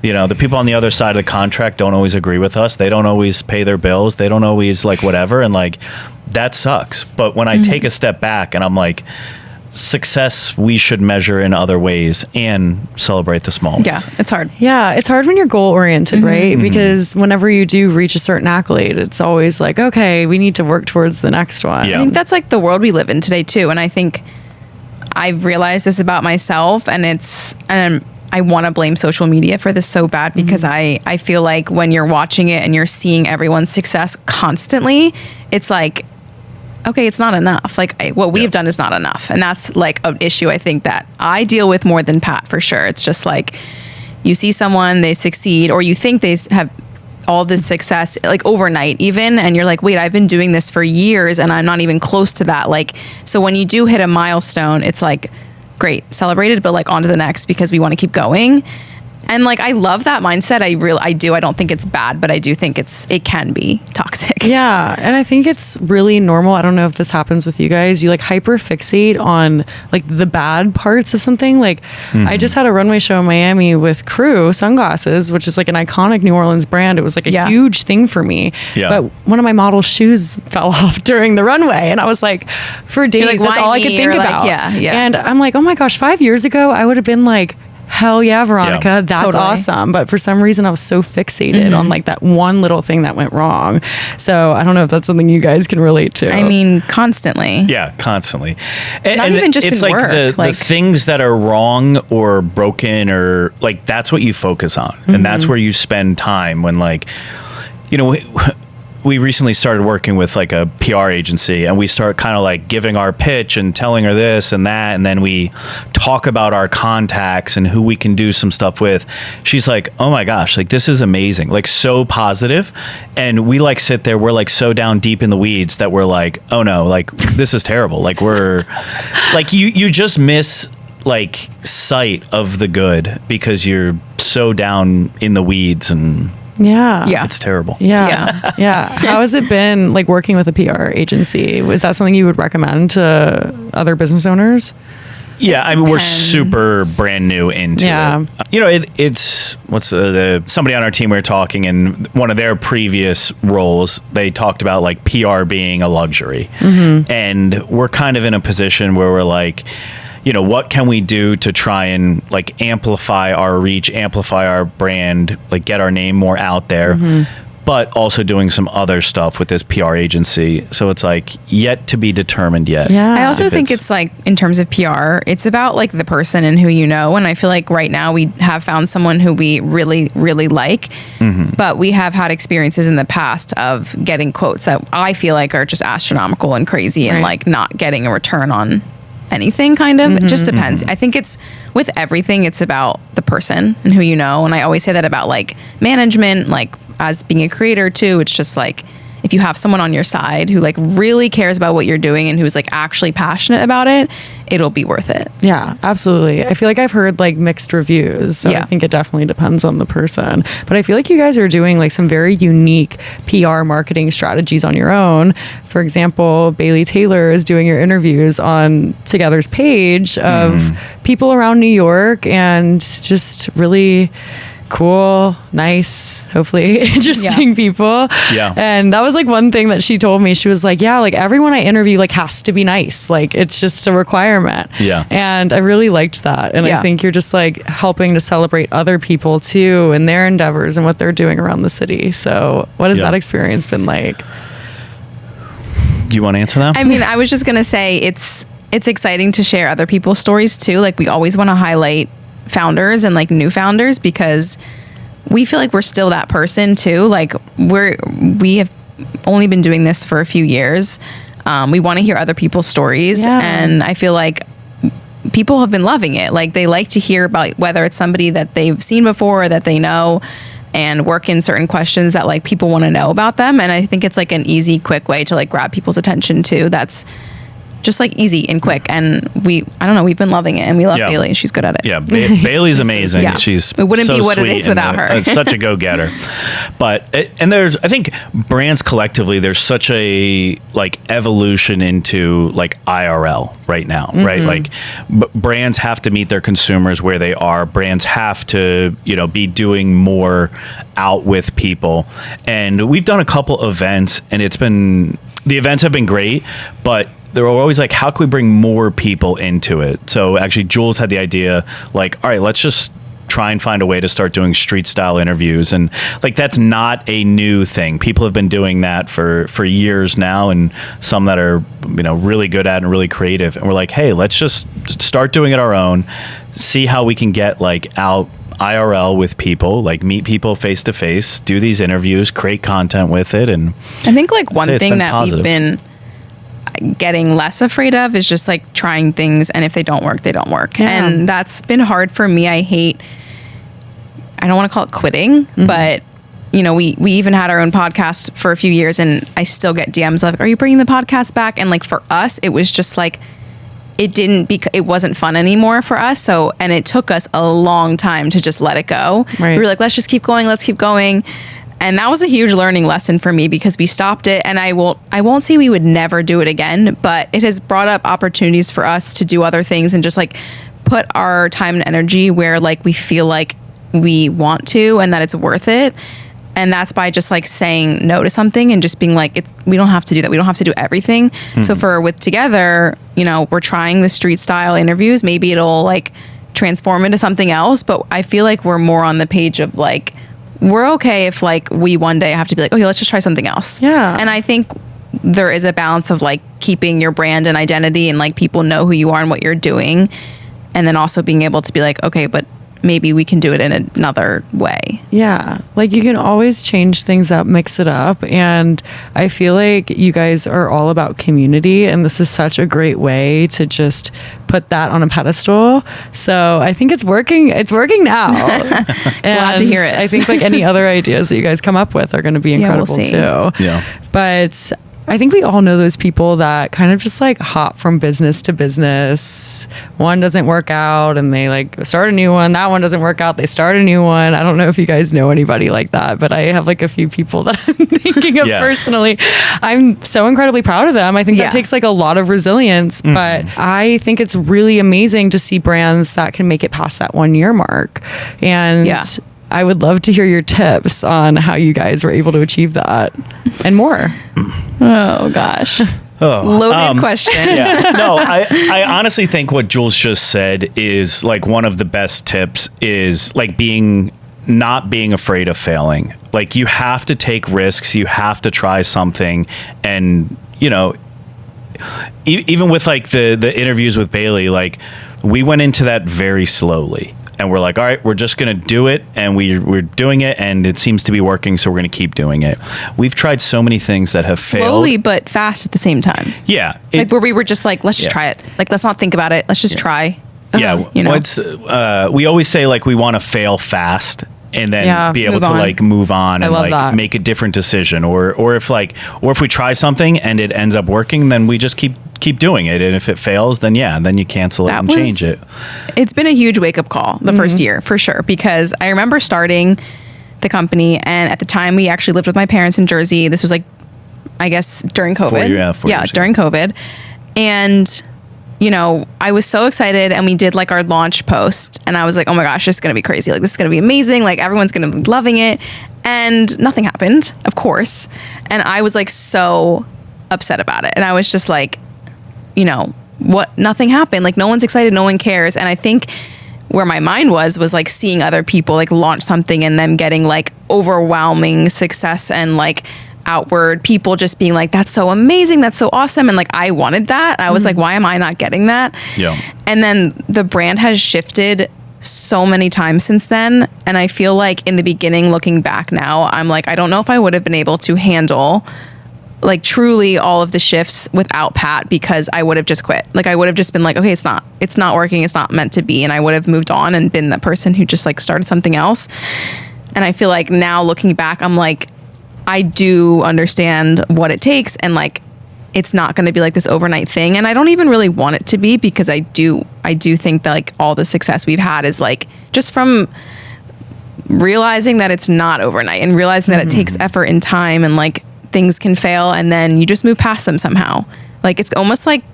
the people on the other side of the contract don't always agree with us. They don't always pay their bills. They don't always like whatever. And like, that sucks. But when I take a step back and I'm like, success we should measure in other ways and celebrate the small ones. Yeah, it's hard. Yeah, it's hard when you're goal oriented, right? Because whenever you do reach a certain accolade, it's always like, okay, we need to work towards the next one. Yeah. I think that's like the world we live in today too. And I think I've realized this about myself, and I want to blame social media for this so bad, because I feel like when you're watching it and you're seeing everyone's success constantly, it's like, okay, it's not enough. Like, what we've done is not enough. And that's like an issue I think that I deal with more than Pat, for sure. It's just like, you see someone, they succeed, or you think they have all this success like overnight even, and you're like, wait, I've been doing this for years and I'm not even close to that. Like, so when you do hit a milestone, it's like, great, celebrated, but like on to the next, because we want to keep going. And like, I love that mindset. I do. I don't think it's bad, but I do think it can be toxic. Yeah. And I think it's really normal. I don't know if this happens with you guys. You like hyper fixate on like the bad parts of something. Like, I just had a runway show in Miami with Crew sunglasses, which is like an iconic New Orleans brand. It was like a huge thing for me. Yeah. But one of my model's shoes fell off during the runway. And I was like, for days, like, that's why all I could me? think Or, like, about. yeah. And I'm like, oh my gosh, 5 years ago, I would have been like, hell yeah, Veronica, Yeah. that's Totally. awesome. But for some reason, I was so fixated on like that one little thing that went wrong. So I don't know if that's something you guys can relate to. I mean, constantly. Yeah, constantly. Not even just it's in like work, the like- things that are wrong or broken, or like, that's what you focus on. And that's where you spend time when like, we recently started working with like a PR agency, and we start kind of like giving our pitch and telling her this and that. And then we talk about our contacts and who we can do some stuff with. She's like, oh my gosh, like, this is amazing. Like, so positive. And we like sit there, we're like so down deep in the weeds that we're like, oh no, like, this is terrible. Like, we're like, you just miss like sight of the good because you're so down in the weeds, and yeah. it's terrible. Yeah. Yeah. How has it been like working with a PR agency? Was that something you would recommend to other business owners? Yeah, I mean, we're depends. super brand new into it. It's somebody on our team, we were talking, and one of their previous roles, they talked about like PR being a luxury. And we're kind of in a position where we're like, what can we do to try and like amplify our reach, amplify our brand, like get our name more out there, but also doing some other stuff with this PR agency. So it's like yet to be determined yet. Yeah. I also If think it's like, in terms of PR, it's about like the person and who you know. And I feel like right now we have found someone who we really, really like, but we have had experiences in the past of getting quotes that I feel like are just astronomical and crazy, and like not getting a return on anything, kind of. It just depends. I think it's with everything, it's about the person and who you know. And I always say that about like management, like as being a creator too. It's just like, if you have someone on your side who like really cares about what you're doing and who's like actually passionate about it, it'll be worth it. Yeah, absolutely. I feel like I've heard like mixed reviews. So I think it definitely depends on the person. But I feel like you guys are doing like some very unique PR marketing strategies on your own. For example, Bailey Taylor is doing your interviews on Together's page of people around New York, and just really cool, nice, hopefully interesting people. Yeah. And that was like one thing that she told me. She was like, yeah, like everyone I interview like has to be nice. Like it's just a requirement. Yeah. And I really liked that. And I think you're just like helping to celebrate other people too and their endeavors and what they're doing around the city. So what has that experience been like? Do you want to answer that? I mean, I was just going to say it's exciting to share other people's stories too. Like we always want to highlight founders and like new founders, because we feel like we're still that person too. Like we have only been doing this for a few years. We want to hear other people's stories, and I feel like people have been loving it. Like they like to hear about whether it's somebody that they've seen before or that they know, and work in certain questions that like people want to know about them. And I think it's like an easy, quick way to like grab people's attention too. That's just like easy and quick. And I don't know, we've been loving it, and we love Bailey, and she's good at it. Yeah, Bailey's amazing. She's it wouldn't so be what it sweet is without her. It's such a go-getter. But and I think brands collectively, there's such a like evolution into like IRL right now, right? Like brands have to meet their consumers where they are. Brands have to, be doing more out with people. And we've done a couple events, and the events have been great, but they were always like, how can we bring more people into it? So actually Jules had the idea, like, all right, let's just try and find a way to start doing street style interviews. And like, that's not a new thing. People have been doing that for years now, and some that are, really good at and really creative. And we're like, hey, let's just start doing it our own, see how we can get like out IRL with people, like meet people face to face, do these interviews, create content with it. And I think like one thing that positive. we've been getting less afraid of is just like trying things, and if they don't work, they don't work. And that's been hard for me. I don't want to call it quitting, but we even had our own podcast for a few years, and I still get DMs like, are you bringing the podcast back? And like for us, it was just like it wasn't fun anymore for us. So, and it took us a long time to just let it go. Right. We were like, let's just keep going. Let's keep going. And that was a huge learning lesson for me, because we stopped it, and I won't say we would never do it again, but it has brought up opportunities for us to do other things and just like put our time and energy where like we feel like we want to, and that it's worth it. And that's by just like saying no to something and just being like, we don't have to do that. We don't have to do everything. So with Together, we're trying the street style interviews. Maybe it'll like transform into something else, but I feel like we're more on the page of like, we're okay if like we one day have to be like, okay, let's just try something else. Yeah. And I think there is a balance of like keeping your brand and identity, and like people know who you are and what you're doing. And then also being able to be like, okay, but maybe we can do it in another way. Yeah. Like you can always change things up, mix it up. And I feel like you guys are all about community, and this is such a great way to just put that on a pedestal. So I think it's working. It's working now. Glad to hear it. I think like any other ideas that you guys come up with are going to be incredible we'll see. too. Yeah. But I think we all know those people that kind of just like hop from business to business. One doesn't work out and they like start a new one. That one doesn't work out, they start a new one. I don't know if you guys know anybody like that, but I have like a few people that I'm thinking of personally. I'm so incredibly proud of them. I think that takes like a lot of resilience, but I think it's really amazing to see brands that can make it past that 1 year mark. And I would love to hear your tips on how you guys were able to achieve that and more. Oh gosh. Loaded question. No, I honestly think what Jules just said is like one of the best tips is like not being afraid of failing. Like you have to take risks. You have to try something. And, even with like the interviews with Bailey, like we went into that very slowly. And we're like, all right, we're just going to do it. And we're doing it. And it seems to be working. So we're going to keep doing it. We've tried so many things that have failed. Slowly, but fast at the same time. Yeah. Like where we were just like, let's just try it. Like, let's not think about it. Let's just try. Yeah. We always say like we want to fail fast and then be able Move to on. like move on and love like that. make a different decision, or if we try something and it ends up working, then we just keep doing it, and if it fails, then then you cancel it and change it. It's been a huge wake-up call the first year for sure, because I remember starting the company, and at the time we actually lived with my parents in Jersey. This was like, I guess, during COVID. 4 years during COVID. And you know, I was so excited, and we did like our launch post, and I was like, oh my gosh, this is going to be crazy. Like, this is going to be amazing. Like, everyone's going to be loving it. And nothing happened, of course. And I was like so upset about it. And I was just like, you know, what? Nothing happened. Like, no one's excited. No one cares. And I think where my mind was like seeing other people like launch something and them getting like overwhelming success, and like outward people just being like, that's so amazing, that's so awesome, and like I wanted that. I was like, why am I not getting that? And then the brand has shifted so many times since then, and I feel like in the beginning, looking back now, I'm like, I don't know if I would have been able to handle like truly all of the shifts without Pat, because I would have just quit. Like, I would have just been like, okay, it's not working, it's not meant to be, and I would have moved on and been the person who just like started something else. And I feel like now looking back, I'm like, I do understand what it takes, and like it's not going to be like this overnight thing, and I don't even really want it to be, because I do think that like all the success we've had is like just from realizing that it's not overnight, and realizing that it takes effort and time, and like things can fail, and then you just move past them somehow. Like, it's almost like,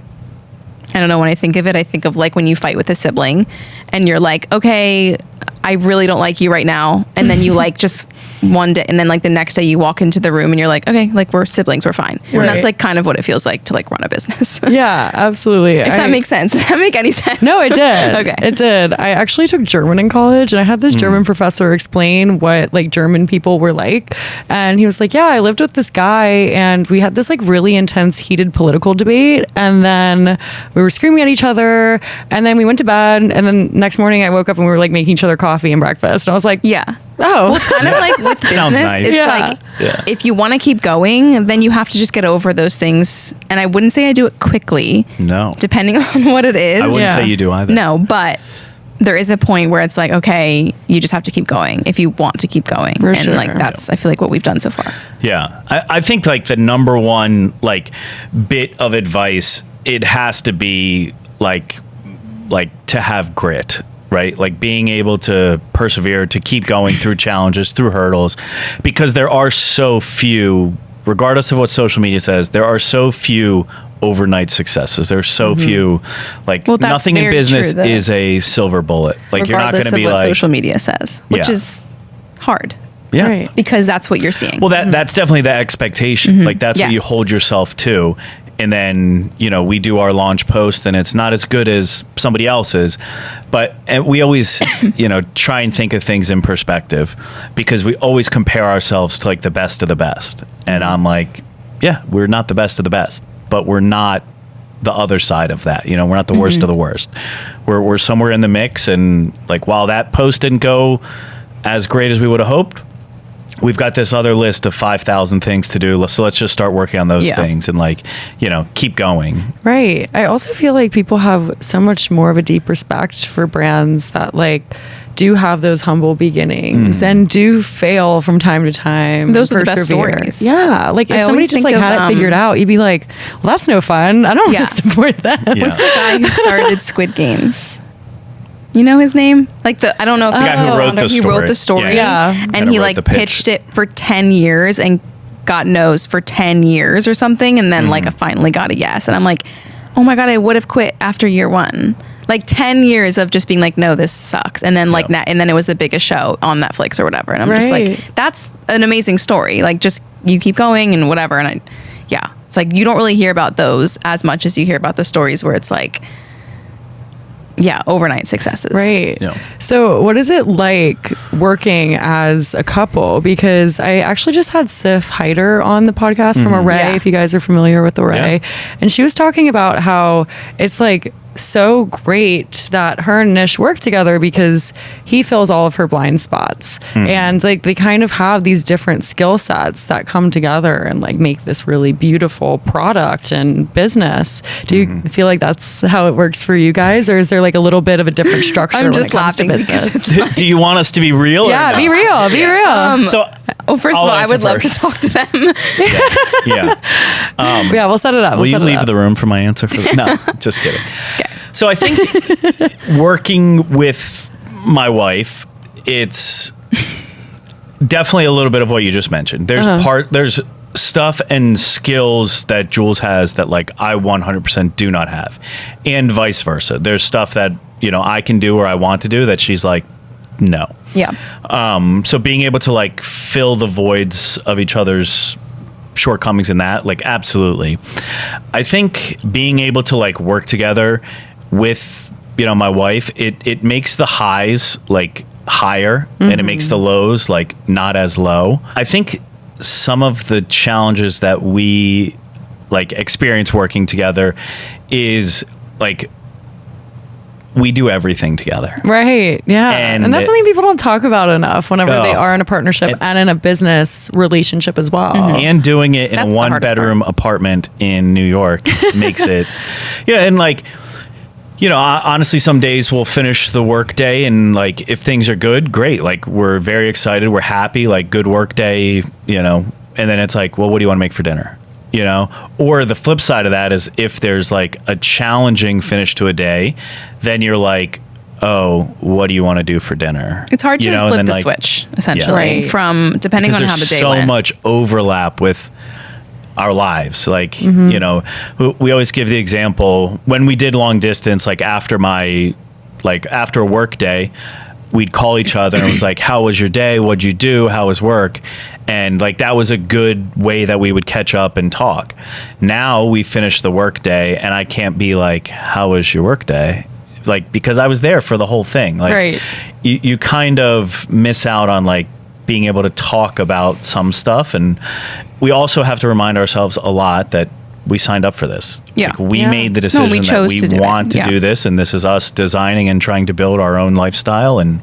I don't know, when I think of it, I think of like when you fight with a sibling and you're like, okay, I really don't like you right now. And then you like just one day, and then like the next day you walk into the room and you're like, okay, like we're siblings, we're fine. Right. And that's like kind of what it feels like to like run a business. Yeah, absolutely. If that makes sense. Does that make any sense? No, it did. Okay. It did. I actually took German in college, and I had this German professor explain what like German people were like. And he was like, yeah, I lived with this guy, and we had this like really intense, heated political debate. And then we were screaming at each other, and then we went to bed. And then next morning I woke up and we were like making each other coffee and breakfast. And I was like, yeah. Oh, well, it's kind of like with Sounds business. nice. It's Yeah. like if you want to keep going, then you have to just get over those things. And I wouldn't say I do it quickly. No. Depending on what it is. I wouldn't Yeah. say you do either. No, but there is a point where it's like, okay, you just have to keep going if you want to keep going. For and sure. like that's I feel like what we've done so far. Yeah. I think like the number one like bit of advice, it has to be like to have grit, right? Like being able to persevere, to keep going through challenges, through hurdles, because there are so few, regardless of what social media says, there are so few overnight successes. There's so few, like Well, that's nothing in very business true, though. is a silver bullet. Like you're not going Regardless to be of what like, social media says, which Yeah. is hard yeah. Right. because that's what you're seeing. Well, that's definitely the expectation. Like that's what you Yes. hold yourself to. And then, you know, we do our launch post and it's not as good as somebody else's, but and we always, you know, try and think of things in perspective because we always compare ourselves to like the best of the best. And I'm like, yeah, we're not the best of the best, but we're not the other side of that. You know, we're not the worst of the worst. We're somewhere in the mix. And like, while that post didn't go as great as we would have hoped, we've got this other list of 5,000 things to do. So let's just start working on those things and like, you know, keep going. Right. I also feel like people have so much more of a deep respect for brands that like do have those humble beginnings and do fail from time to time. Those and are the best persevere. stories. Yeah. Like if I somebody always just think like of, had it figured out, you'd be like, well, that's no fun. I don't Yeah. want to support that. Yeah. What's the guy who started Squid Games? You know his name? Like I don't know if The guy who wrote the he story. wrote the story. Yeah. And Kinda he wrote like the pitch. pitched it for 10 years and got no's for 10 years or something. And then like I finally got a yes. And I'm like, oh my God, I would have quit after year one. Like 10 years of just being like, no, this sucks. And then like, and then it was the biggest show on Netflix or whatever. And I'm just Right. like, that's an amazing story. Like just you keep going and whatever. And it's like, you don't really hear about those as much as you hear about the stories where it's like, overnight successes. Right. Yeah. So what is it like working as a couple? Because I actually just had Sif Heider on the podcast from Array, Yeah. if you guys are familiar with Array. Yeah. And she was talking about how it's like so great that her and Nish work together because he fills all of her blind spots. And like they kind of have these different skill sets that come together and like make this really beautiful product and business. Do you feel like that's how it works for you guys, or is there like a little bit of a different structure I'm when just it comes to laughing because business? Do you want us to be real? Yeah, or no? be real. Be real. So, First of I'll all, I would answer love to first. talk to them. Yeah. Yeah, we'll set it up. Will you leave the room for my answer? No, just kidding. So I think working with my wife, it's definitely a little bit of what you just mentioned. There's stuff and skills that Jules has that like I 100% do not have, and vice versa. There's stuff that, you know, I can do or I want to do that she's like, no. Yeah. So being able to like fill the voids of each other's shortcomings in that, like, absolutely. I think being able to like work together with, you know, my wife, it makes the highs like higher and it makes the lows like not as low. I think some of the challenges that we like experience working together is like we do everything together. Right. Yeah. And that's something people don't talk about enough whenever they are in a partnership and in a business relationship as well. And doing it in That's a the hardest 1-bedroom apartment in New York makes it, yeah. And like, you know, honestly, some days we'll finish the work day and like, if things are good, great. Like we're very excited. We're happy, like good work day, you know, and then it's like, well, what do you want to make for dinner? You know, or the flip side of that is if there's like a challenging finish to a day, then you're like, oh, what do you want to do for dinner? It's hard to You know, flip and the then, like, switch, essentially, Right. from depending on because how the there's day so went. much overlap with our lives. Like, you know, we always give the example when we did long distance, like after a work day, we'd call each other and it was like, how was your day? What'd you do? How was work? And like, that was a good way that we would catch up and talk. Now we finish the work day and I can't be like, how was your work day? Like, because I was there for the whole thing. Like, Right. you kind of miss out on like being able to talk about some stuff. And we also have to remind ourselves a lot that we signed up for this. Yeah. Like, we Yeah. made the decision we chose that to do we it. want to Yeah. do this. And this is us designing and trying to build our own lifestyle. And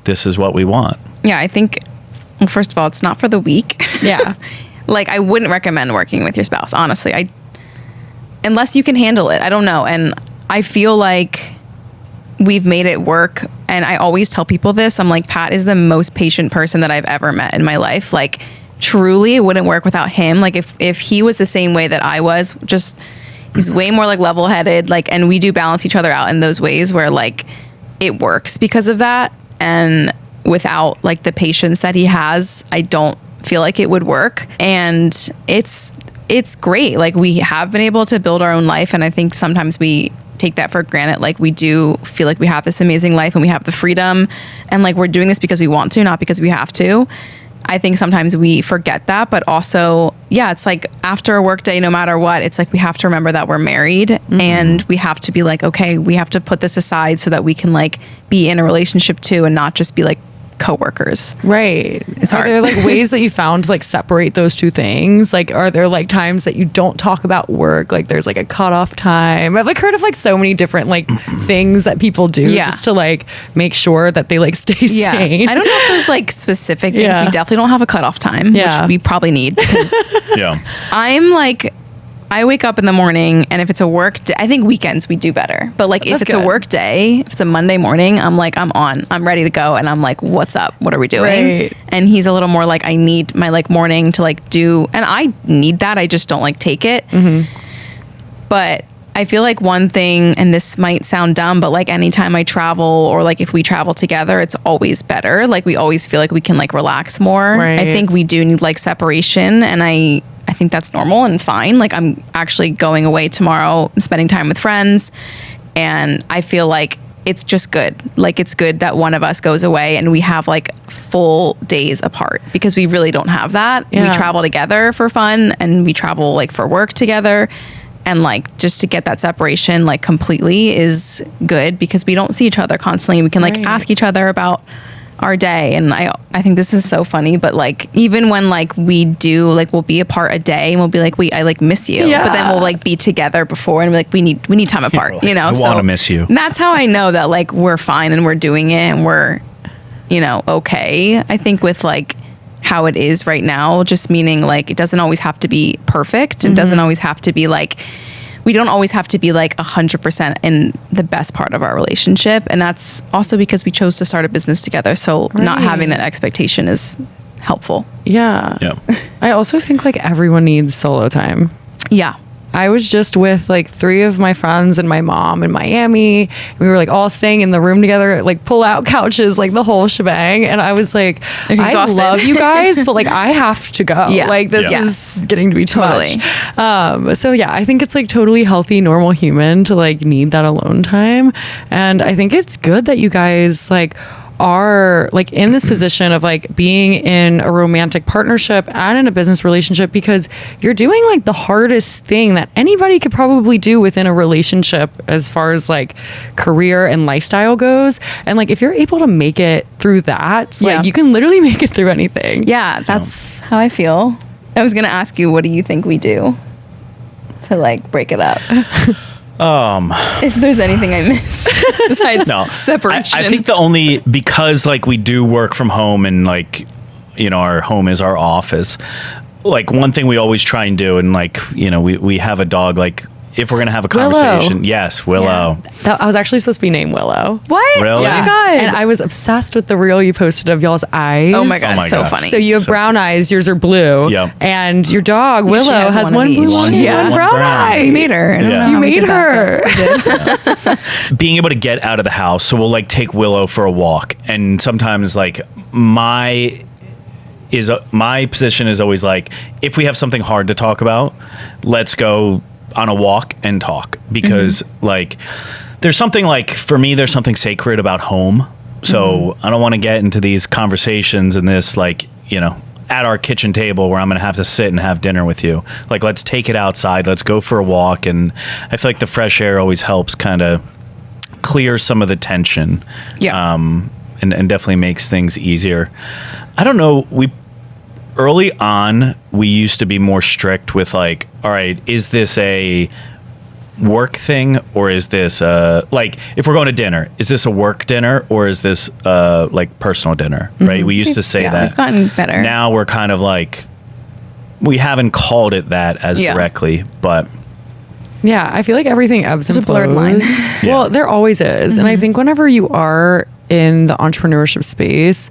this is what we want. Yeah, I think, well, first of all, it's not for the weak. Yeah. Like, I wouldn't recommend working with your spouse, honestly. Unless you can handle it. I don't know. And I feel like we've made it work. And I always tell people this. I'm like, Pat is the most patient person that I've ever met in my life. Like, truly, it wouldn't work without him. Like, if he was the same way that I was, just, he's way more like level-headed. Like, and we do balance each other out in those ways where like it works because of that. And without like the patience that he has, I don't feel like it would work. And it's great. Like, we have been able to build our own life. And I think sometimes we take that for granted. Like, we do feel like we have this amazing life and we have the freedom and like we're doing this because we want to, not because we have to. I think sometimes we forget that, but also, yeah, it's like after a work day, no matter what, it's like we have to remember that we're married and we have to be like, okay, we have to put this aside so that we can like be in a relationship too and not just be like coworkers. Right. It's Are hard. there like ways that you found to like separate those two things? Like, are there like times that you don't talk about work? Like there's like a cutoff time. I've like heard of like so many different like things that people do just to like make sure that they like stay sane. I don't know if there's like specific things. Yeah. We definitely don't have a cutoff time, Yeah. which we probably need because Yeah. I'm like, I wake up in the morning and if it's a work day, I think weekends we do better. But like if That's it's good. a work day, if it's a Monday morning, I'm like, I'm ready to go. And I'm like, what's up? What are we doing? Right. And he's a little more like, I need my like morning to like do, and I need that. I just don't like take it. But I feel like one thing, and this might sound dumb, but like anytime I travel or like if we travel together, it's always better. Like we always feel like we can like relax more. Right. I think we do need like separation, and I think that's normal and fine. Like I'm actually going away tomorrow, spending time with friends, and I feel like it's just good. Like it's good that one of us goes away and we have like full days apart because we really don't have that. Yeah. We travel together for fun and we travel like for work together. And like just to get that separation like completely is good because we don't see each other constantly. We can like Right. ask each other about our day. And I think this is so funny, but like even when like we do like we'll be apart a day and we'll be like I like miss you, but then we'll like be together before and be like we need time apart, you know. I want to miss you. That's how I know that like we're fine and we're doing it and we're, you know, okay. I think with like how it is right now, just meaning like it doesn't always have to be perfect and doesn't always have to be like, we don't always have to be like 100% in the best part of our relationship. And that's also because we chose to start a business together. So not having that expectation is helpful. Yeah. Yeah. I also think like everyone needs solo time. Yeah. I was just with like 3 of my friends and my mom in Miami. We were like all staying in the room together, like pull out couches, like the whole shebang. And I was like, I love you guys, but like I have to go. Yeah. Like this is getting to be too much. So yeah, I think it's like totally healthy, normal human to like need that alone time. And I think it's good that you guys like are like in this position of like being in a romantic partnership and in a business relationship, because you're doing like the hardest thing that anybody could probably do within a relationship as far as like career and lifestyle goes. And like if you're able to make it through that, like you can literally make it through anything. Yeah, that's how I feel. I was gonna ask you, what do you think we do to like break it up? If there's anything I missed besides separation. I think the only, because like we do work from home and like, you know, our home is our office. Like one thing we always try and do, and like, you know, we have a dog, like if we're going to have a conversation. Willow. Yes, Willow. Yeah. I was actually supposed to be named Willow. What? Really? Yeah. Oh my God. And I was obsessed with the reel you posted of y'all's eyes. Oh my God, so funny. So you have brown eyes, yours are blue. Yep. And your dog, Willow, has one blue one and one brown eye. You made her. I don't know You how we made did that, her. Being able to get out of the house. So we'll like take Willow for a walk. And sometimes like my position is always like, if we have something hard to talk about, let's go on a walk and talk, because like there's something like, for me, there's something sacred about home. So I don't want to get into these conversations and this, like, you know, at our kitchen table where I'm going to have to sit and have dinner with you. Like, let's take it outside. Let's go for a walk. And I feel like the fresh air always helps kind of clear some of the tension. Yeah. And definitely makes things easier. I don't know. Early on, we used to be more strict with like, all right, is this a work thing, or is this like, if we're going to dinner, is this a work dinner, or is this like personal dinner, right? We used to say that. We've gotten better. Now we're kind of like, we haven't called it that as directly, but Yeah, I feel like everything ebbs and There's a blurred line. Well, there always is. And I think whenever you are in the entrepreneurship space,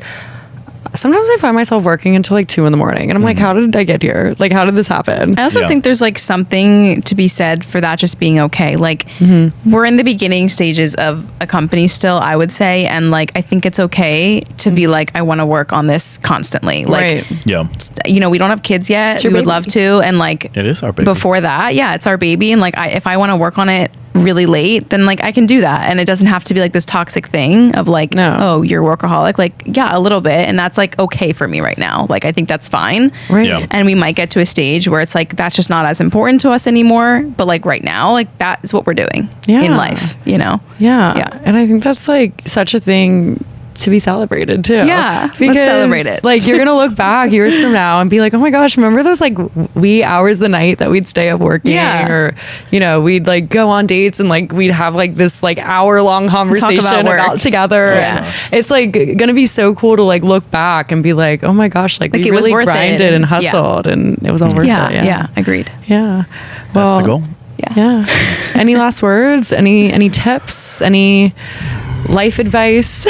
sometimes I find myself working until like 2 a.m. and I'm like, how did I get here? Like, how did this happen? I also think there's like something to be said for that just being okay. Like we're in the beginning stages of a company still, I would say. And like, I think it's okay to be like, I want to work on this constantly. Like, you know, we don't have kids yet. We would love to. And like, it is our baby. Before that, it's our baby. And like, if I want to work on it really late, then like I can do that. And it doesn't have to be like this toxic thing of like, oh, you're a workaholic. Like, yeah, a little bit. And that's like okay for me right now. Like, I think that's fine. Right. Yeah. And we might get to a stage where it's like, that's just not as important to us anymore. But like right now, like that is what we're doing in life, you know? Yeah. And I think that's like such a thing to be celebrated too. Yeah, because let's celebrate it. Like you're gonna look back years from now and be like, oh my gosh, remember those like wee hours the night that we'd stay up working, or you know, we'd like go on dates and like we'd have like this like hour-long conversation about together. Yeah. And it's like gonna be so cool to like look back and be like, oh my gosh, like we it really was worth grinded and hustled and it was all worth it. Yeah, agreed. Yeah. That's the goal. Yeah. Any last words? Any tips? Any life advice?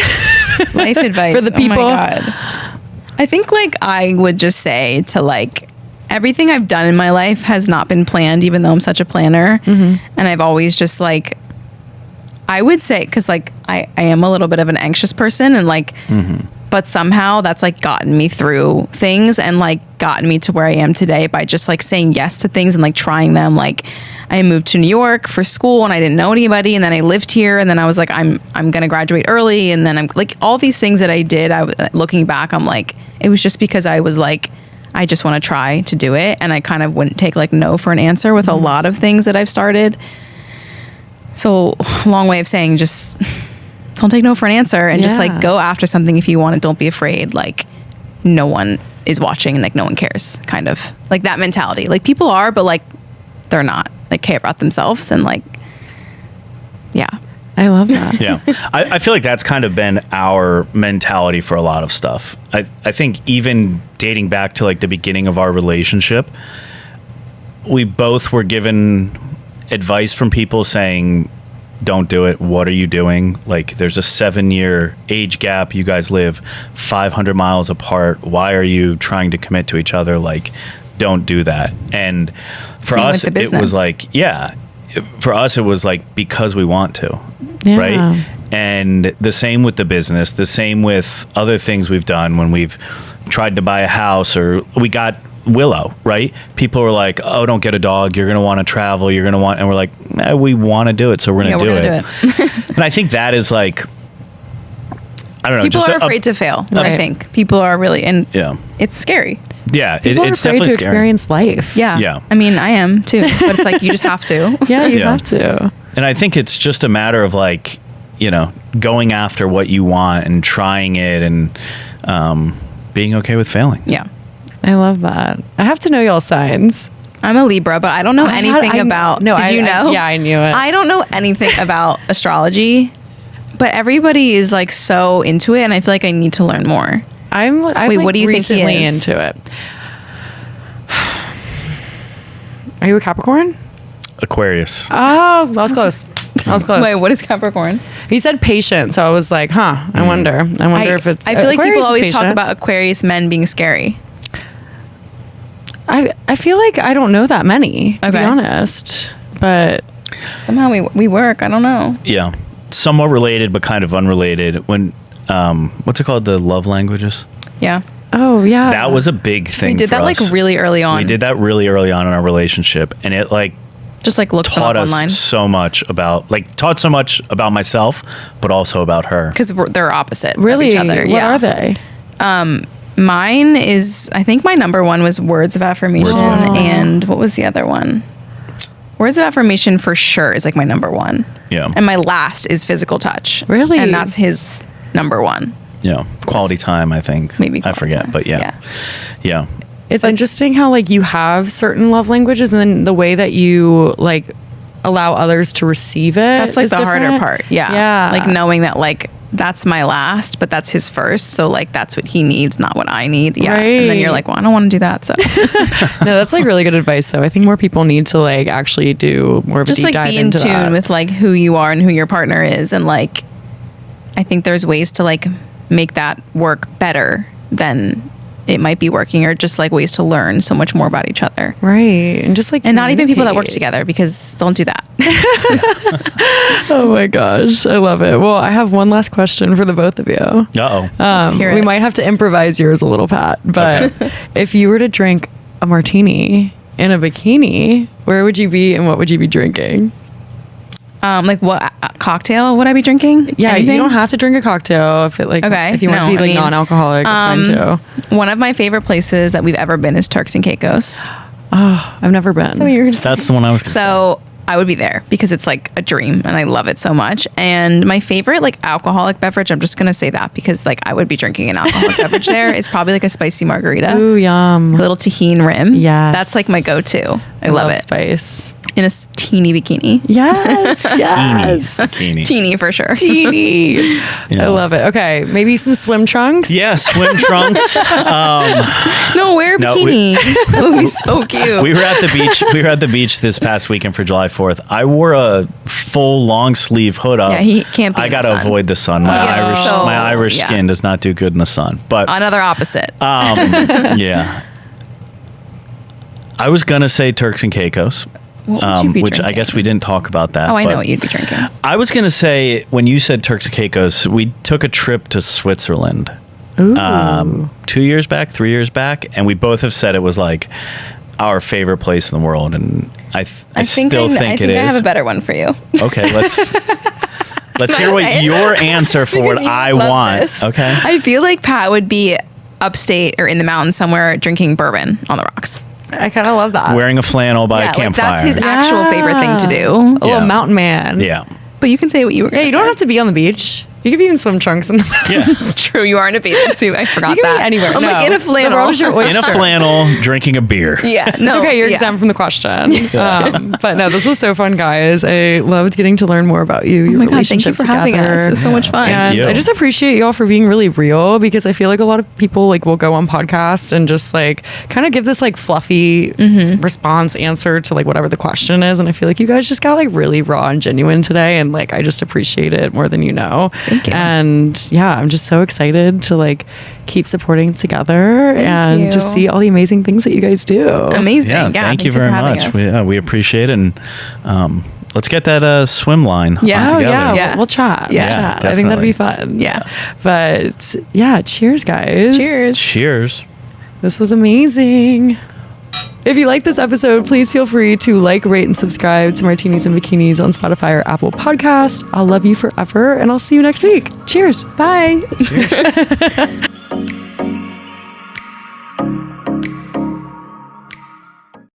Life advice for the people. Oh my God. I think like I would just say to like everything I've done in my life has not been planned, even though I'm such a planner. And I've always just like, I would say, because like I am a little bit of an anxious person and like, but somehow that's like gotten me through things and like gotten me to where I am today by just like saying yes to things and like trying them. Like I moved to New York for school and I didn't know anybody, and then I lived here, and then I was like, I'm gonna graduate early, and then I'm like, all these things that I did, looking back, I'm like, it was just because I was like, I just want to try to do it, and I kind of wouldn't take like no for an answer with a lot of things that I've started. So long way of saying, just don't take no for an answer, and just Yeah. like go after something if you want it. Don't be afraid. Like no one is watching and like no one cares, kind of like that mentality. Like people are, but like they're not, like care about themselves, and like yeah. I love that. Yeah. I feel like that's kind of been our mentality for a lot of stuff. I think even dating back to like the beginning of our relationship, we both were given advice from people saying, don't do it. What are you doing? Like there's a 7-year age gap. You guys live 500 miles apart. Why are you trying to commit to each other? Like, don't do that. And for Same us, with the it was like, for us, it was like, because we want to. Yeah. Right. And the same with the business, the same with other things we've done when we've tried to buy a house, or we got Willow, right? People were like, oh, don't get a dog. You're going to want to travel. You're going to want, and we're like, we want to do it. So we're going to do it. And I think that is like, I don't know. People just are afraid to fail. Right. I think people are really, and Yeah. it's scary. Yeah. People are It's afraid definitely to scary. experience life. Yeah. Yeah. I mean, I am too, but it's like, you just have to. Yeah, you Yeah. have to. And I think it's just a matter of like, going after what you want and trying it, and being okay with failing. Yeah. I love that. I have to know y'all signs. I'm a Libra, but I don't know anything about. No, did you know? yeah, I knew it. I don't know anything about astrology, but everybody is like so into it, and I feel like I need to learn more. I'm Wait, like what do you think he recently is? into it. Are you a Capricorn? Aquarius. Oh, that was close. That was close. Wait, what is Capricorn? You said patient, so I was like, I wonder. I wonder if it's. I feel like Aquarius people is always talk patient. about Aquarius men being scary. I feel like I don't know that many, to be Okay. honest. But Somehow we work. I don't know. Yeah. Somewhat related, but kind of unrelated. When, what's it called? The love languages? Yeah, oh yeah, That was a big thing. we did for that like us. really early on. We did that really early on in our relationship, and it like Just like look them taught up us online so much about myself, but also about her. because they're opposite. really. of each other. What Yeah. are they? Mine is, I think my number one was words of affirmation. Words of affirmation. And what was the other one? Words of affirmation for sure is like my number one. Yeah. And my last is physical touch. Really? And that's his number one. Yeah. Quality time, I think. Maybe I quality forget, time. but yeah. Yeah. It's interesting how like you have certain love languages, and then the way that you like allow others to receive it. That's like is the harder different. part. Yeah. Yeah. Like knowing that like that's my last, but that's his first. So like that's what he needs, not what I need. Yeah. And then you're Right. like, well, I don't want to do that. So No, that's like really good advice though. I think more people need to like actually do more of just a deep like dive be in into tune that. with like who you are and who your partner is. And like, I think there's ways to like make that work better than it might be working, or just like ways to learn so much more about each other. Right. And just like And not even people that work communicate. together, because don't do that. Oh my gosh. I love it. Well, I have one last question for the both of you. Uh-oh. hear We it. might have to improvise yours a little, Pat. But if you were to drink a martini in a bikini, where would you be and what would you be drinking? Like what cocktail would I be drinking? Yeah, Anything? you don't have to drink a cocktail if it like Okay. if you want No, to be I like mean, non-alcoholic, that's fine too. One of my favorite places that we've ever been is Turks and Caicos. Oh, I've never been. That's the one I was gonna say. So I would be there because it's like a dream and I love it so much. And my favorite like alcoholic beverage, I'm just gonna say that because like I would be drinking an alcoholic beverage there, is probably like a spicy margarita. Ooh, yum. A little tahini rim. Yes. That's like my go-to. I love it. Spice. In a teeny bikini. Yes, yes. Bikini. Teeny for sure. Teeny. Yeah. I love it. Okay, maybe some swim trunks. Yeah, swim trunks. No, wear a No, bikini. That would be so cute. We were at the beach. We were at the beach this past weekend for July 4th. I wore a full long sleeve hood up. Yeah, he can't be I in the gotta sun. avoid the sun. My He gets Irish, so- my Irish yeah. skin does not do good in the sun. But Another opposite. yeah, I was gonna say Turks and Caicos, What would you be which I drinking? guess we didn't talk about that. Oh, I but know what you'd be drinking. I was gonna say when you said Turks and Caicos, we took a trip to Switzerland. Ooh. 2 years back, 3 years back, and we both have said it was like our favorite place in the world, and I still think it I have is. a better one for you. Okay, let's Can I hear what say it? your answer for what Because you I love want. this. Okay, I feel like Pat would be upstate or in the mountains somewhere drinking bourbon on the rocks. I kind of love that. wearing a flannel by Yeah, a like campfire. that's his actual favorite thing to do. A little Yeah. mountain man. Yeah, But you can say what you were Yeah, going you don't have to be on the beach. You could be in swim trunks in the Yeah. It's true. You are in a bathing suit. I forgot You can that. be anywhere. I'm like No. in a The flannel. world is your oyster. In a flannel, drinking a beer. Yeah. It's No. okay, you're yeah. exempt from the question. But no, this was so fun, guys. I loved getting to learn more about you. Your Oh my God, thank you relationship for having us. It was so much fun. And you. I just appreciate y'all for being really real, because I feel like a lot of people like will go on podcasts and just like kind of give this like fluffy response answer to like whatever the question is. And I feel like you guys just got like really raw and genuine today. And like, I just appreciate it more than you know. Thank you. And yeah, I'm just so excited to like keep supporting together and you. to see all the amazing things that you guys do. Amazing. Yeah, Yeah. thank you thanks for very having much. us. We appreciate it. And let's get that swim line Yeah. on Oh, together. Yeah, Yeah. we'll chat. Yeah, We'll chat. I think that'd be fun. Yeah. But yeah, cheers, guys. Cheers. Cheers. This was amazing. If you like this episode, please feel free to like, rate, and subscribe to Martinis and Bikinis on Spotify or Apple Podcast. I'll love you forever, and I'll see you next week. Cheers. Bye. Cheers.